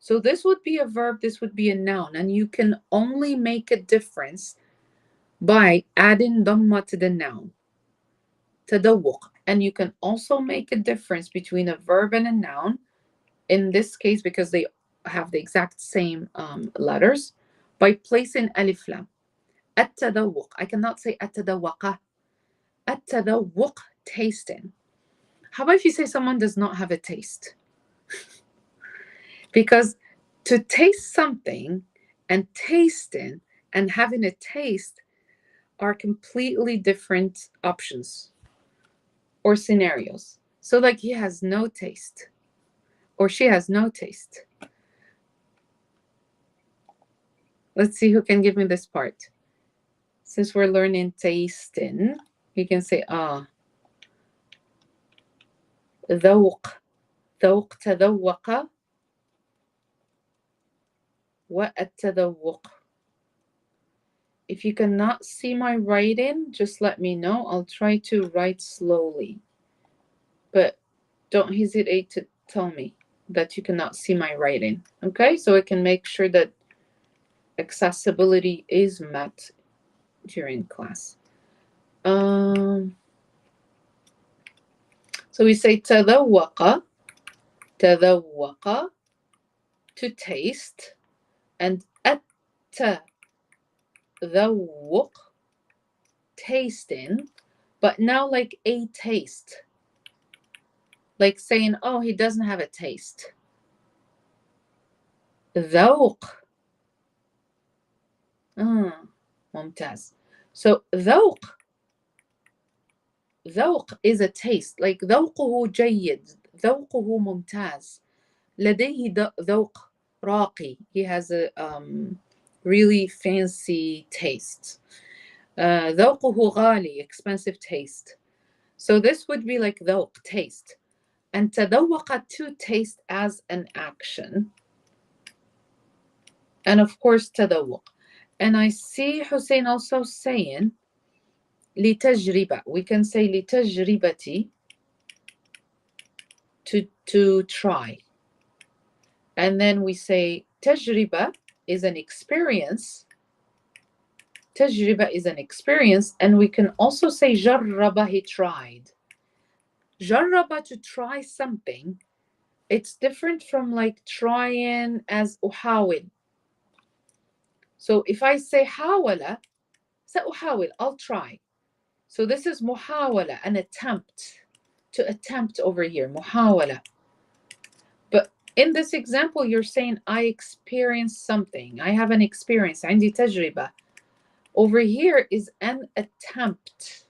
So this would be a verb, this would be a noun, and you can only make a difference by adding dhamma to the noun. تذوق. And you can also make a difference between a verb and a noun, in this case because they have the exact same letters, by placing alif lam. التذوق. I cannot say التذوق. التذوق, tasting. How about if you say someone does not have a taste? Because to taste something and tasting and having a taste are completely different options or scenarios. So like he has no taste or she has no taste. Let's see who can give me this part. Since we're learning tasting, you can say ذوق. تذوق. والتذوق. If you cannot see my writing, just let me know. I'll try to write slowly. But don't hesitate to tell me that you cannot see my writing. Okay? So I can make sure that accessibility is met during class. So we say تذوق, تذوق, to taste, and التذوق, tasting, but now like a taste. Like saying, oh, he doesn't have a taste. ذوق. ممتاز. So ذوق is a taste. Like ذوقه جيد, ذوقه ممتاز, لديه ذوق راقي. He has a really fancy taste. ذوقه غالي, expensive taste. So this would be like ذوق, taste. And تذوق, to taste as an action. And of course تذوق. And I see Hussein also saying لتجربة. We can say لتجربتي, to try. And then we say تجربة is an experience. تجربة is an experience. And we can also say جرب, he tried. جرب, to try something. It's different from like trying as أحاول. So if I say حاول, سأحاول, I'll try. So this is محاولة, an attempt. To attempt over here, محاولة. But in this example, you're saying I experienced something. I have an experience. عندي تجربة. Over here is an attempt.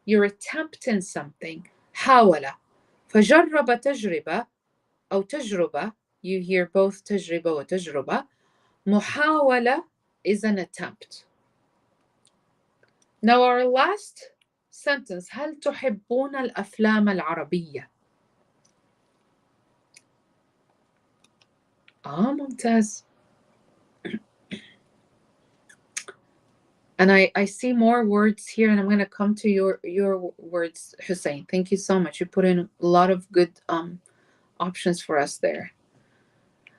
You're attempting something. حاول. فجرب تجربة أو تجربة. You hear both تجربة وتجربة. محاولة is an attempt. Now our last sentence. هل تحبون الأفلام العربية؟ ممتاز. And I see more words here, and I'm going to come to your words, Hussein. Thank you so much. You put in a lot of good options for us there.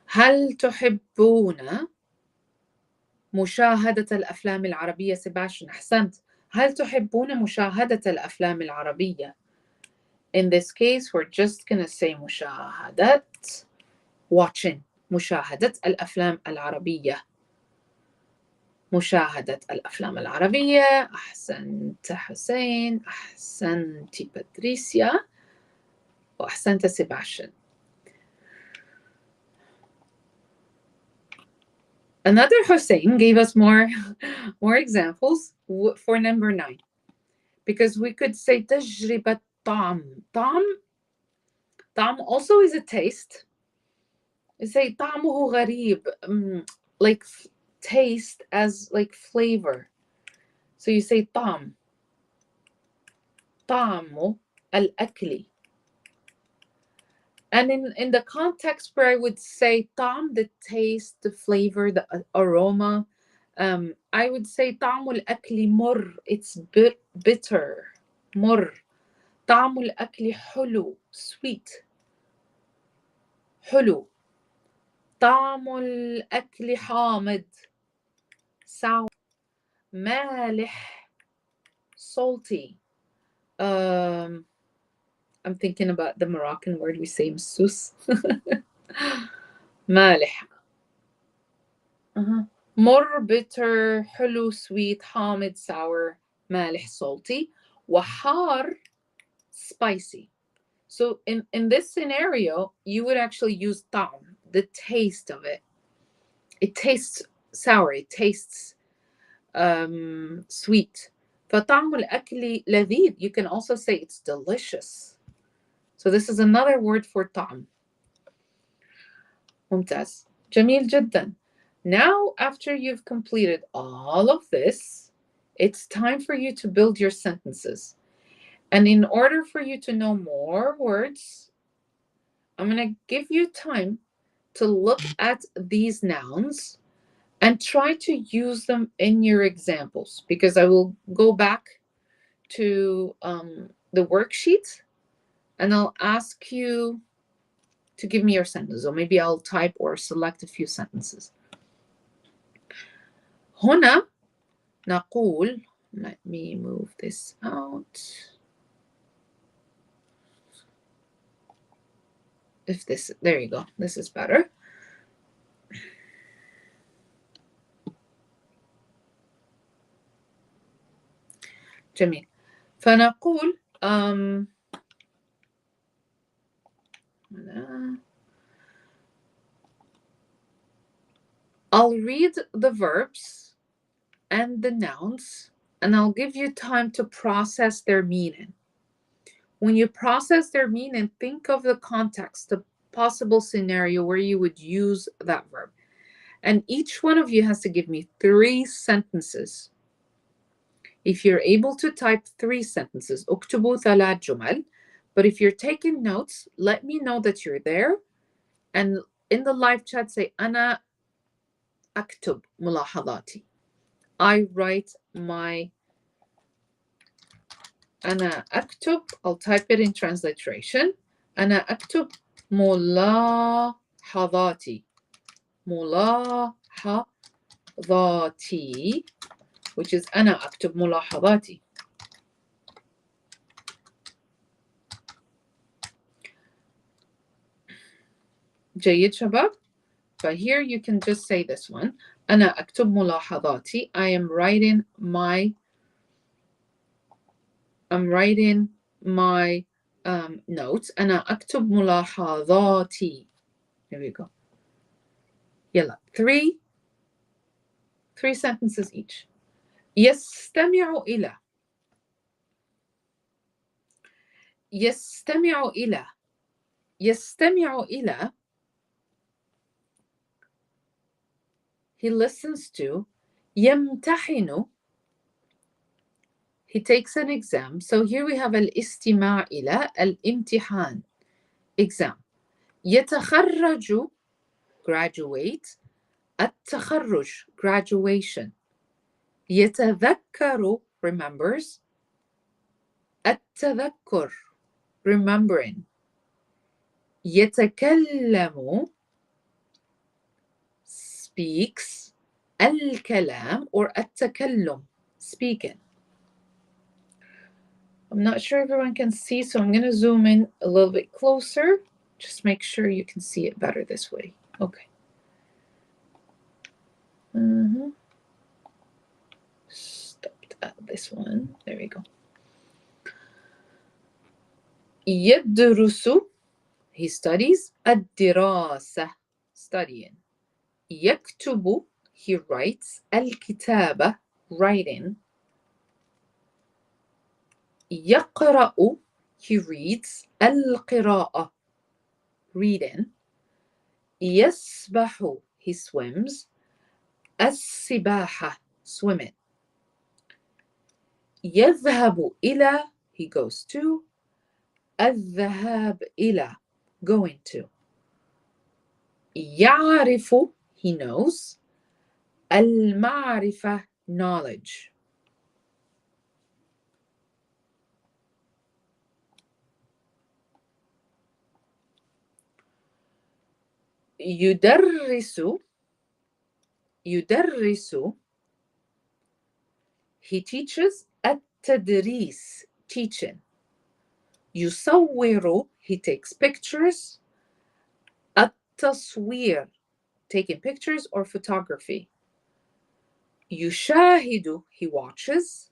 هل تحبون مشاهدة الأفلام العربية؟ سباشن، أحسنت. هل تحبون مشاهدة الأفلام العربية? In this case, we're just going to say مشاهدة, watching. مشاهدة الأفلام العربية. مشاهدة الأفلام العربية. أحسنت حسين، أحسنت باتريسيا، وأحسنت سيباشن. Another Hussein gave us more examples for number 9, because we could say تجربة طعم. طعم also is a taste. We say طعمه غريب, like taste as like flavor. So you say طعم الأكل. And in the context where I would say طعم, the taste, the flavor, the aroma, I would say طعم الأكل مر. It's bitter. مر. طعم الأكل حلو. Sweet. حلو. طعم الأكل حامض. sour. مالح. salty. I'm thinking about the Moroccan word we say مسوس. مالح. مر, bitter, حلو, sweet, حامض, sour, مالح, salty, وحار, spicy. So in this scenario, you would actually use طعم, the taste of it. It tastes sour, it tastes sweet. فطعم الأكل لذيذ. You can also say it's delicious. So this is another word for طعم. ممتاز. جميل جدا. Now, after you've completed all of this, it's time for you to build your sentences. And in order for you to know more words, I'm going to give you time to look at these nouns and try to use them in your examples, because I will go back to the worksheet and I'll ask you to give me your sentences, or maybe I'll type or select a few sentences. هنا نقول, let me move this out. if this, there you go, this is better. جميل. فنقول I'll read the verbs and the nouns, and I'll give you time to process their meaning. When you process their meaning, think of the context, the possible scenario where you would use that verb. And each one of you has to give me 3 sentences. If you're able to type 3 sentences, اكتبوا 3 جمل. But if you're taking notes, let me know that you're there. And in the live chat, say, أنا أكتب ملاحظاتي. I write my أنا أكتب, I'll type it in transliteration. أنا أكتب ملاحظاتي. ملاحظاتي, which is أنا أكتب ملاحظاتي. جيد شباب? But here you can just say this one. أنا أكتب ملاحظاتي. I am writing my notes. أنا أكتب ملاحظاتي. There we go. يلا. 3 sentences each. يستمع إلى. يستمع إلى. يستمع إلى. He listens to. يمتحن. He takes an exam. So here we have الاستماع إلى, الامتحان, exam. يتخرج, graduate. التخرج, graduation. يتذكر, remembers. التذكر, remembering. يتكلم, speaks. الكلام or التكلم, speaking. I'm not sure everyone can see, so I'm going to zoom in a little bit closer. Just make sure you can see it better this way. Okay. Stopped at this one. There we go. يدرس, he studies. الدراسة, studying. يكتب, he writes. الكتابة, writing. يقرأ, he reads. القراءة, reading. يسبح, he swims. السباحة, swimming. يذهب إلى, he goes to. الذهاب إلى, going to. يعرف, he knows. المعرفة, knowledge. يدرس, يدرس, he teaches. التدريس, teaching. يصور, he takes pictures. التصوير, taking pictures or photography. يشاهد, he watches.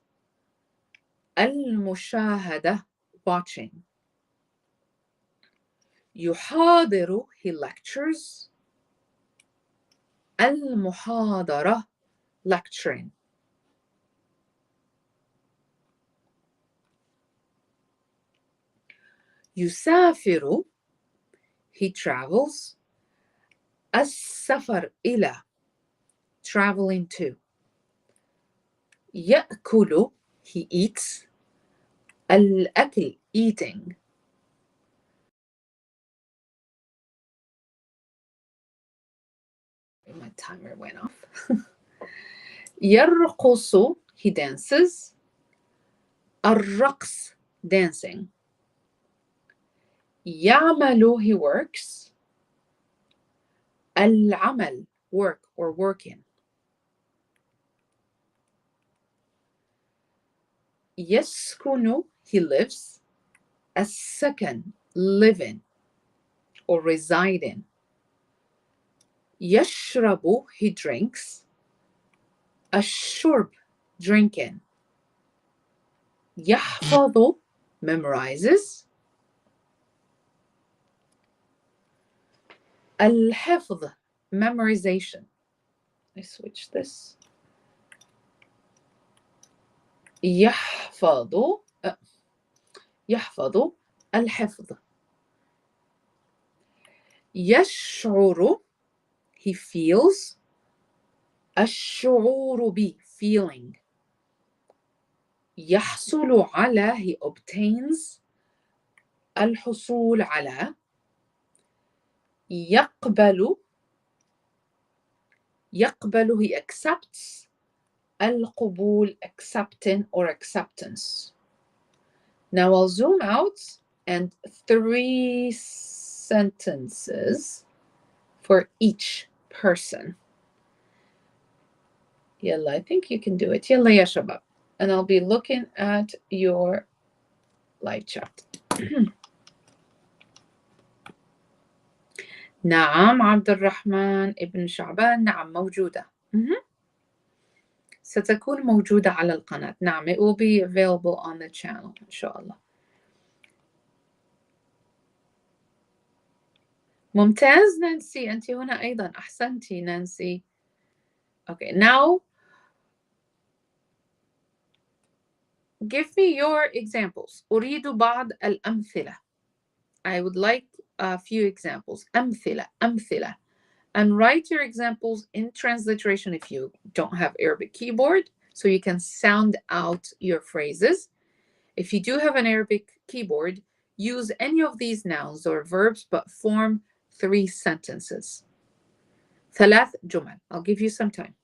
المشاهدة, watching. يحاضر, he lectures. المحاضرة, lecturing. يسافر, he travels. السفر إلى, traveling to. يأكل, he eats. الأكل, eating. My timer went off. يرقص, he dances. الرقص, dancing. يعمل, he works. العمل, work or working. يسكن, he lives. السكن, living or reside in. يشرب, he drinks. الشرب, drinking. يحفظ, memorizes. الحفظ, memorization. I switch this. يحفظ الحفظ. يشعر, he feels. الشعور ب, feeling. يحصل على, he obtains. الحصول على. يقبل, he accepts. القبول, accepting or acceptance. Now I'll zoom out and 3 sentences for each person. Yalla, I think you can do it. Yalla ya shabab. And I'll be looking at your live chat. نعم عبد الرحمن ابن شعبان. نعم موجودة. ستكون موجودة على القناة. نعم, it will be available on the channel إن شاء الله. ممتاز نانسي, أنت هنا أيضا. أحسنتي نانسي. Okay, now give me your examples. أريد بعض الأمثلة. I would like a few examples. أمثلة. And write your examples in transliteration if you don't have Arabic keyboard, so you can sound out your phrases. If you do have an Arabic keyboard, use any of these nouns or verbs, but form 3 sentences. 3 جمل. I'll give you some time.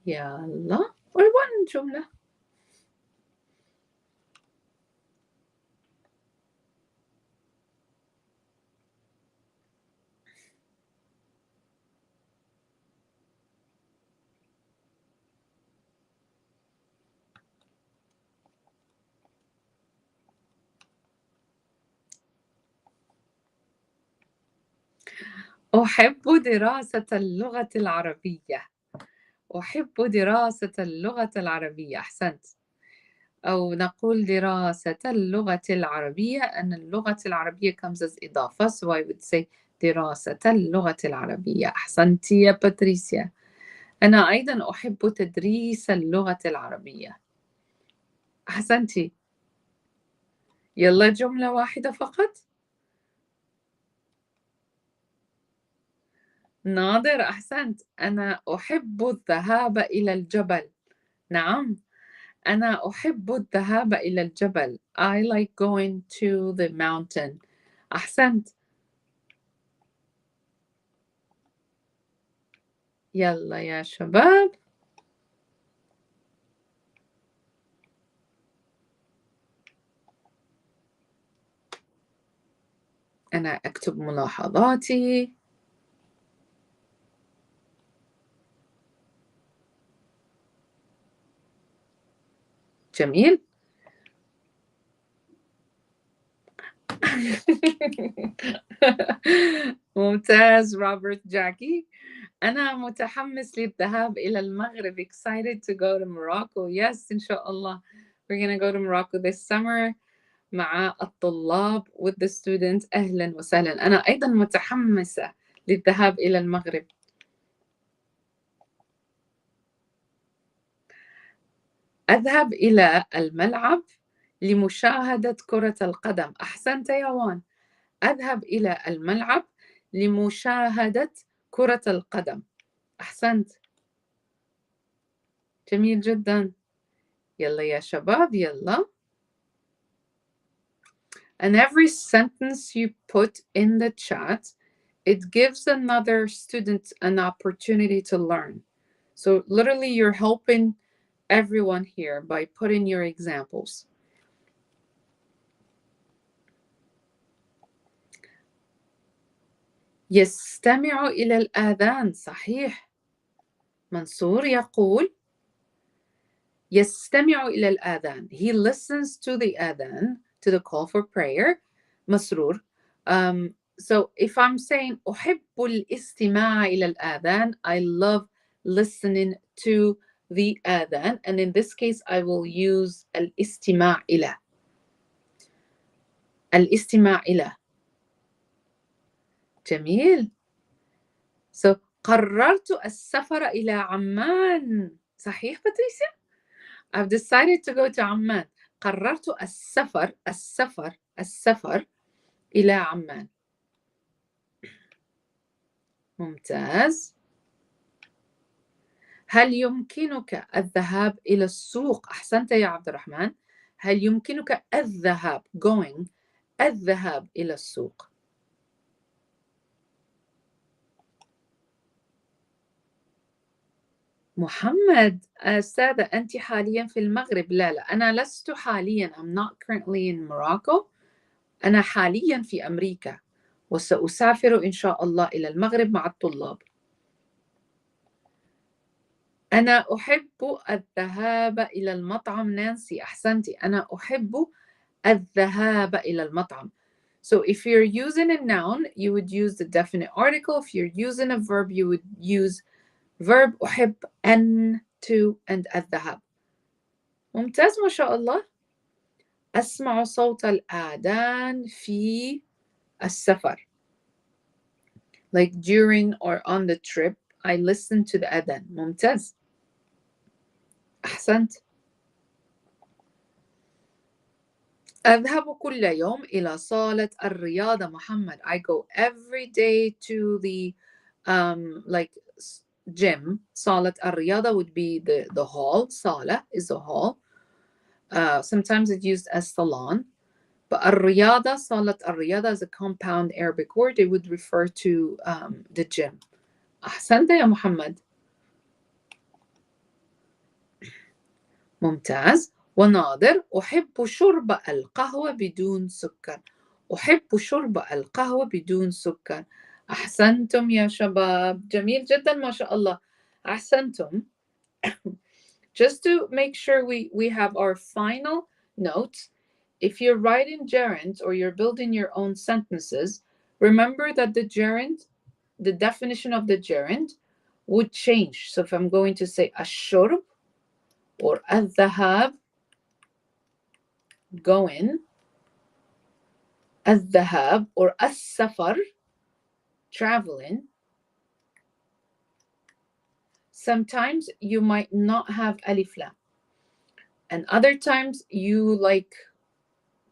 يلا. Or 1 جملة. أحب دراسة اللغة العربية. أحب دراسة اللغة العربية. أحسنت. أو نقول دراسة اللغة العربية, أن اللغة العربية comes as إضافة, so I would say دراسة اللغة العربية. أحسنتي يا باتريسيا. أنا أيضا أحب تدريس اللغة العربية. أحسنتي. يلا جملة واحدة فقط. ناظر أحسنت. أنا أحب الذهاب إلى الجبل. نعم, أنا أحب الذهاب إلى الجبل. I like going to the mountain. أحسنت. يلا يا شباب. أنا أكتب ملاحظاتي. جميل. ممتاز روبرت جاكي. أنا متحمس للذهاب إلى المغرب. Excited to go to Morocco. Yes, إن شاء الله. We're gonna go to Morocco this summer مع الطلاب with the students. أهلا وسهلا. أنا أيضا متحمسة للذهاب إلى المغرب. أذهب إلى الملعب لمشاهدة كرة القدم. أحسنت يا وان. أذهب إلى الملعب لمشاهدة كرة القدم. أحسنت. جميل جدا. يلا يا شباب يلا. And every sentence you put in the chat, it gives another student an opportunity to learn. So literally you're helping everyone here by putting your examples. يستمع إلى الآذان. صحيح. منصور يقول يستمع إلى الآذان. He listens to the adhan, to the call for prayer. مسرور. So if I'm saying أحب الاستماع إلى الآذان, I love listening to the adhan, and in this case I will use الاستماع إلى. الاستماع إلى. جميل. So قررت السفر إلى عمان. صحيح باتريسيا؟ I've decided to go to عمان. قررت السفر إلى عمان. ممتاز. هل يمكنك الذهاب إلى السوق؟ أحسنت يا عبد الرحمن. هل يمكنك الذهاب الذهاب إلى السوق؟ محمد أستاذة أنت حاليا في المغرب. لا أنا لست حاليا. I'm not currently in Morocco. أنا حاليا في أمريكا وسأسافر إن شاء الله إلى المغرب مع الطلاب. أنا أحب الذهاب إلى المطعم. نانسي أحسنتي. أنا أحب الذهاب إلى المطعم. So if you're using a noun, you would use the definite article. If you're using a verb, you would use verb أحب, أن, to, and الذهاب. ممتاز ما شاء الله. أسمع صوت الآذان في السفر. Like during or on the trip, I listen to the adhan. ممتاز. أحسنت. أذهب كل يوم إلى صالة الرياضة. محمد. I go every day to the like gym. صالة الرياضة would be the hall. صالة is a hall. Sometimes it's used as salon. But الرياضة, صالة الرياضة is a compound Arabic word. It would refer to the gym. أحسنت يا محمد. ممتاز. وناظر. أحب شرب القهوة بدون سكر. أحب شرب القهوة بدون سكر. أحسنتم يا شباب. جميل جدا ما شاء الله. أحسنتم. Just to make sure we have our final notes, if you're writing gerunds or you're building your own sentences, remember that the gerund, the definition of the gerund would change. So if I'm going to say الشرب or الذهاب, going, الذهاب, or السفر, traveling, sometimes you might not have alif lam, and other times you like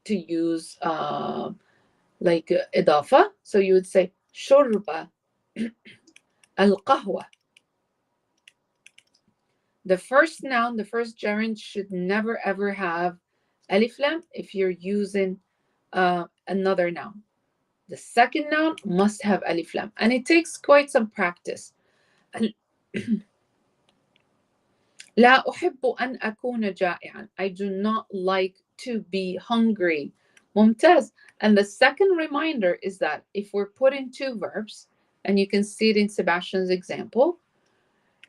to use like إضافة, so you would say شرب القهوة. The first noun, the first gerund should never ever have alif lam if you're using another noun. The second noun must have alif lam, and it takes quite some practice. لا أحب أن أكون جائعا. I do not like to be hungry. ممتاز. And the second reminder is that if we're putting two verbs, and you can see it in Sebastian's example,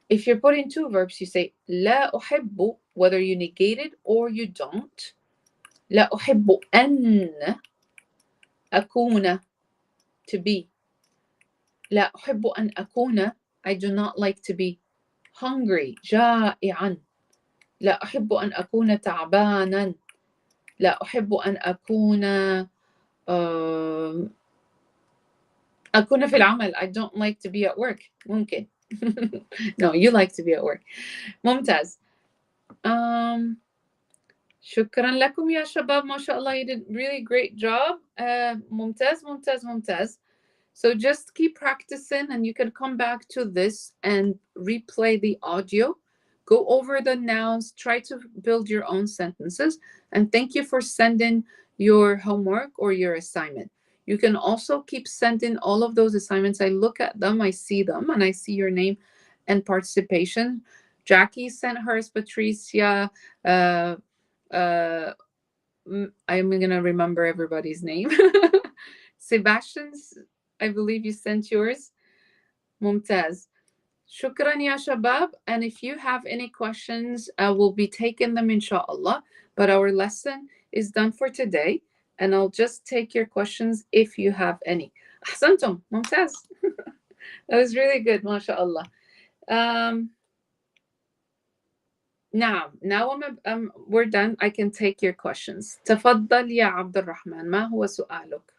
if you're putting two verbs, you say لا أحب, whether you negate it or you don't. لا أحب أن أكون, to be. لا أحب أن أكون, I do not like to be hungry. جائعا. لا أحب أن أكون تعبانا. لا أحب أن أكون أكون في العمل. I don't like to be at work. ممكن. No, you like to be at work. ممتاز. شكرا لكم يا شباب. ما شاء الله, you did really great job. ممتاز ممتاز ممتاز. So just keep practicing, and you can come back to this and replay the audio. Go over the nouns, try to build your own sentences, and thank you for sending your homework or your assignment. You can also keep sending all of those assignments. I look at them, I see them, and I see your name, and participation. Jackie sent hers, Patricia. I'm going to remember everybody's name. Sebastian's, I believe you sent yours. Mumtaz. Shukran ya shabab. And if you have any questions, I will be taking them inshallah. But our lesson is done for today. And I'll just take your questions if you have any. Ahsantum. Mumtaz. That was really good, mashallah. Now we're done. I can take your questions. تفضل يا عبد الرحمن. ما هو سؤالك؟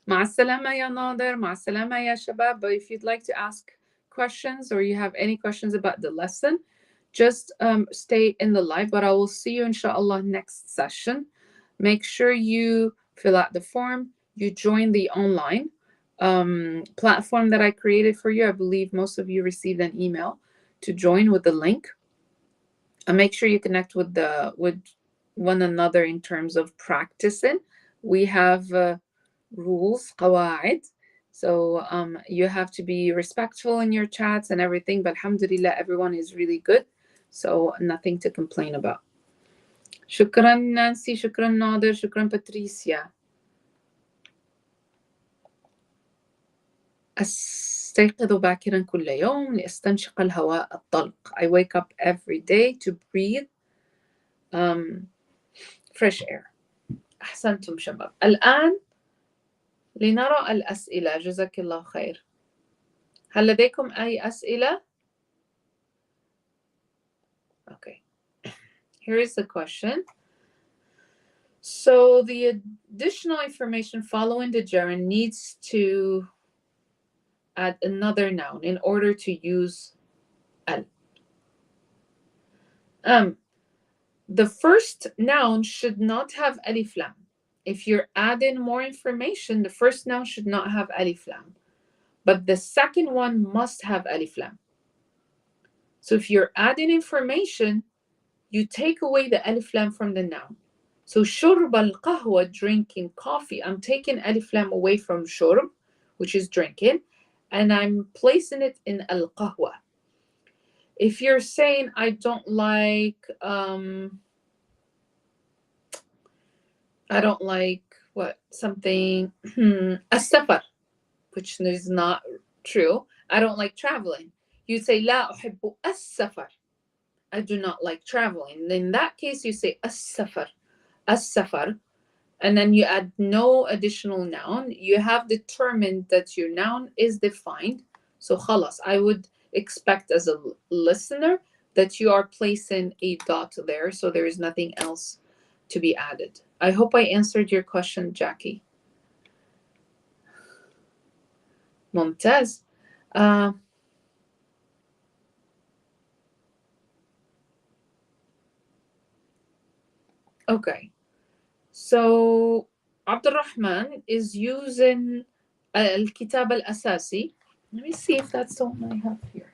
مع السلامة يا ناظر. مع السلامة يا شباب. But if you'd like to ask questions or you have any questions about the lesson, just stay in the live. But I will see you inshallah next session. Make sure you fill out the form. You join the online platform that I created for you. I believe most of you received an email to join with the link. And make sure you connect with one another in terms of practicing. We have rules, qawaid. So you have to be respectful in your chats and everything. But alhamdulillah, everyone is really good. So nothing to complain about. Shukran Nancy, shukran Nader, shukran Patricia. أستيقظ باكرا كل يوم لأستنشق الهواء الطلق. I wake up every day to breathe fresh air. أحسنتم شباب. الآن لنرى الأسئلة. جزاك الله خير. هل لديكم أي أسئلة؟ Okay. Here is the question. So the additional information following the gerund needs to add another noun in order to use al. The first noun should not have alif lam. If you're adding more information, the first noun should not have alif lam. But the second one must have alif lam. So if you're adding information, you take away the alif lam from the noun. So shurb al-qahwa, drinking coffee. I'm taking alif lam away from shurb, which is drinking, and I'm placing it in al-qahwa. If you're saying I don't like something as-safar, which is not true. I don't like traveling. You say لا أحب السفر. I do not like traveling. In that case, you say as-safar, and then you add no additional noun. You have determined that your noun is defined. So khalas, I would expect as a listener that you are placing a dot there, so there is nothing else to be added. I hope I answered your question, Jackie. Mumtaz. Okay. So Abdurrahman is using Al-Kitab Al-Asasi. Let me see if that's the one I have here.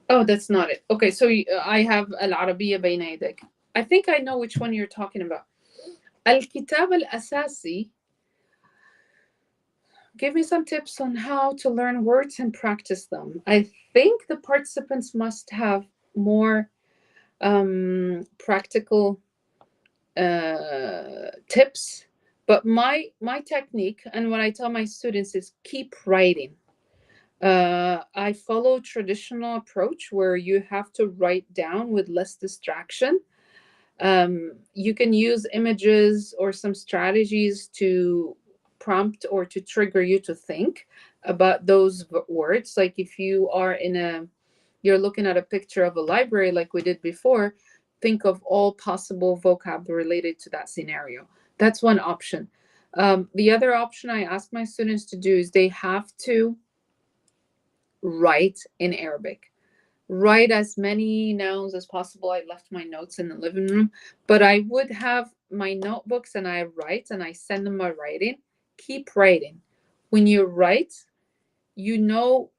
Oh, that's not it. Okay, so I have Al-Arabiya Bayna Yadak. I think I know which one you're talking about. Al-Kitab Al-Asasi. Give me some tips on how to learn words and practice them. I think the participants must have more practical tips. But my technique and what I tell my students is keep writing. I follow traditional approach where you have to write down with less distraction. You can use images or some strategies to prompt or to trigger you to think about those words. Like if you're looking at a picture of a library like we did before, think of all possible vocab related to that scenario. That's one option. The other option I ask my students to do is they have to write in Arabic. Write as many nouns as possible. I left my notes in the living room, but I would have my notebooks and I write and I send them my writing. Keep writing. When you write, you know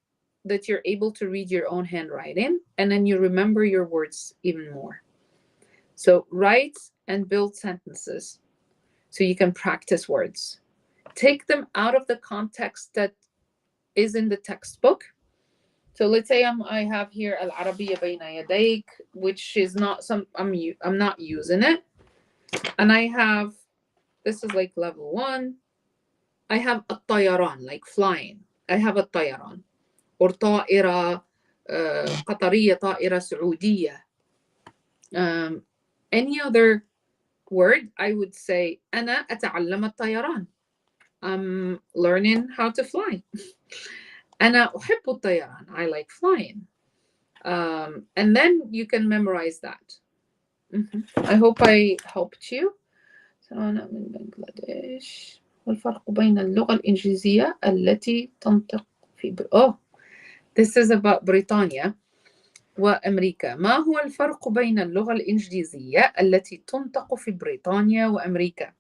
that you're able to read your own handwriting and then you remember your words even more. So write and build sentences. so you can practice words. Take them out of the context that is in the textbook. So let's say I have here العربية بين يديك, which is not I'm not using it. And I have, this is like level 1. I have الطيران, like flying. I have الطيران. Or طائرة قطرية, طائرة سعودية. Any other word, I would say أنا أتعلم الطيران. I'm learning how to fly. أنا أحب الطيران. I like flying. And then you can memorize that. I hope I helped you. So أنا من بنغلاديش. والفرق بين اللغة الإنجليزية التي تنطق في this is about بريطانيا وأمريكا. ما هو الفرق بين اللغة الإنجليزية التي تنطق في بريطانيا وأمريكا؟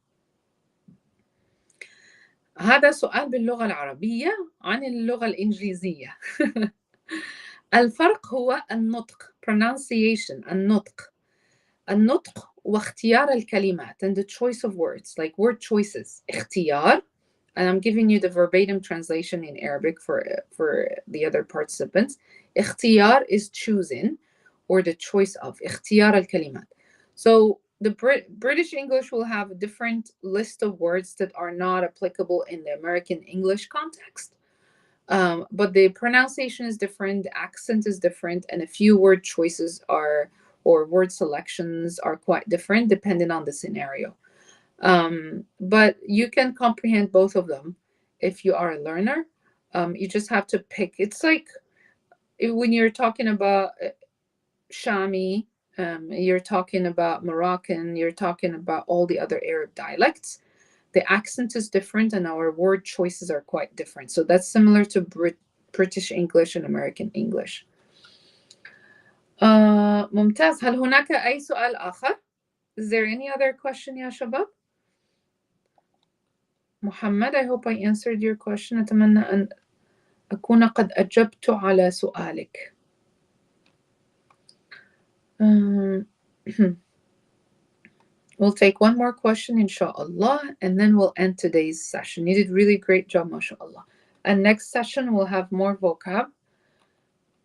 هذا سؤال باللغة العربية عن اللغة الإنجليزية. الفرق هو النطق, pronunciation, النطق واختيار الكلمات, and the choice of words, like word choices. اختيار, and I'm giving you the verbatim translation in Arabic for the other participants. اختيار is choosing or the choice of. اختيار الكلمات. So the British English will have a different list of words that are not applicable in the American English context. But the pronunciation is different, the accent is different, and a few word choices or word selections are quite different depending on the scenario. But you can comprehend both of them if you are a learner. You just have to pick. It's like when you're talking about Shami, you're talking about Moroccan, you're talking about all the other Arab dialects. The accent is different and our word choices are quite different. So that's similar to British English and American English. ممتاز. هل هناك أي سؤال آخر? Is there any other question يا شباب? محمد, I hope I answered your question. أتمنى أن أكون قد أجبت على سؤالك. We'll take one more question, inshallah, and then we'll end today's session. You did really great job, mashallah. And next session, we'll have more vocab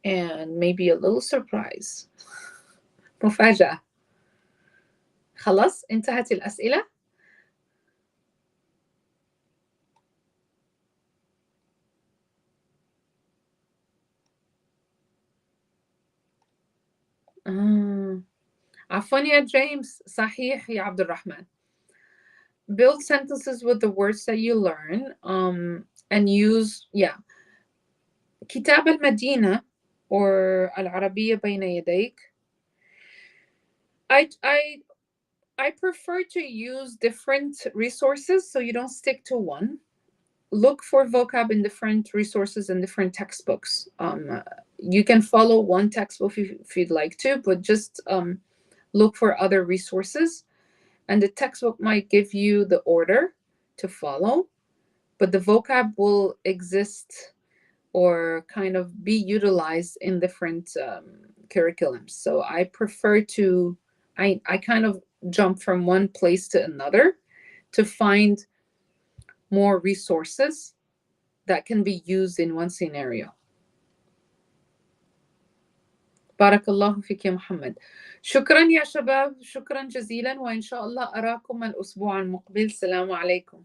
and maybe a little surprise. مفاجأة. خلاص انتهت الأسئلة؟ عفوا يا جيمس. صحيح يا عبد الرحمن. Build sentences with the words that you learn and use, كتاب المدينة or العربية بين يديك. I prefer to use different resources so you don't stick to one. Look for vocab in different resources and different textbooks. You can follow one textbook if you'd like to, but just look for other resources. And the textbook might give you the order to follow, but the vocab will exist or kind of be utilized in different curriculums. So I prefer to, I kind of jump from one place to another to find more resources that can be used in one scenario. بارك الله فيك يا محمد. شكرا يا شباب, شكرا جزيلا, وإن شاء الله أراكم الأسبوع المقبل. السلام عليكم.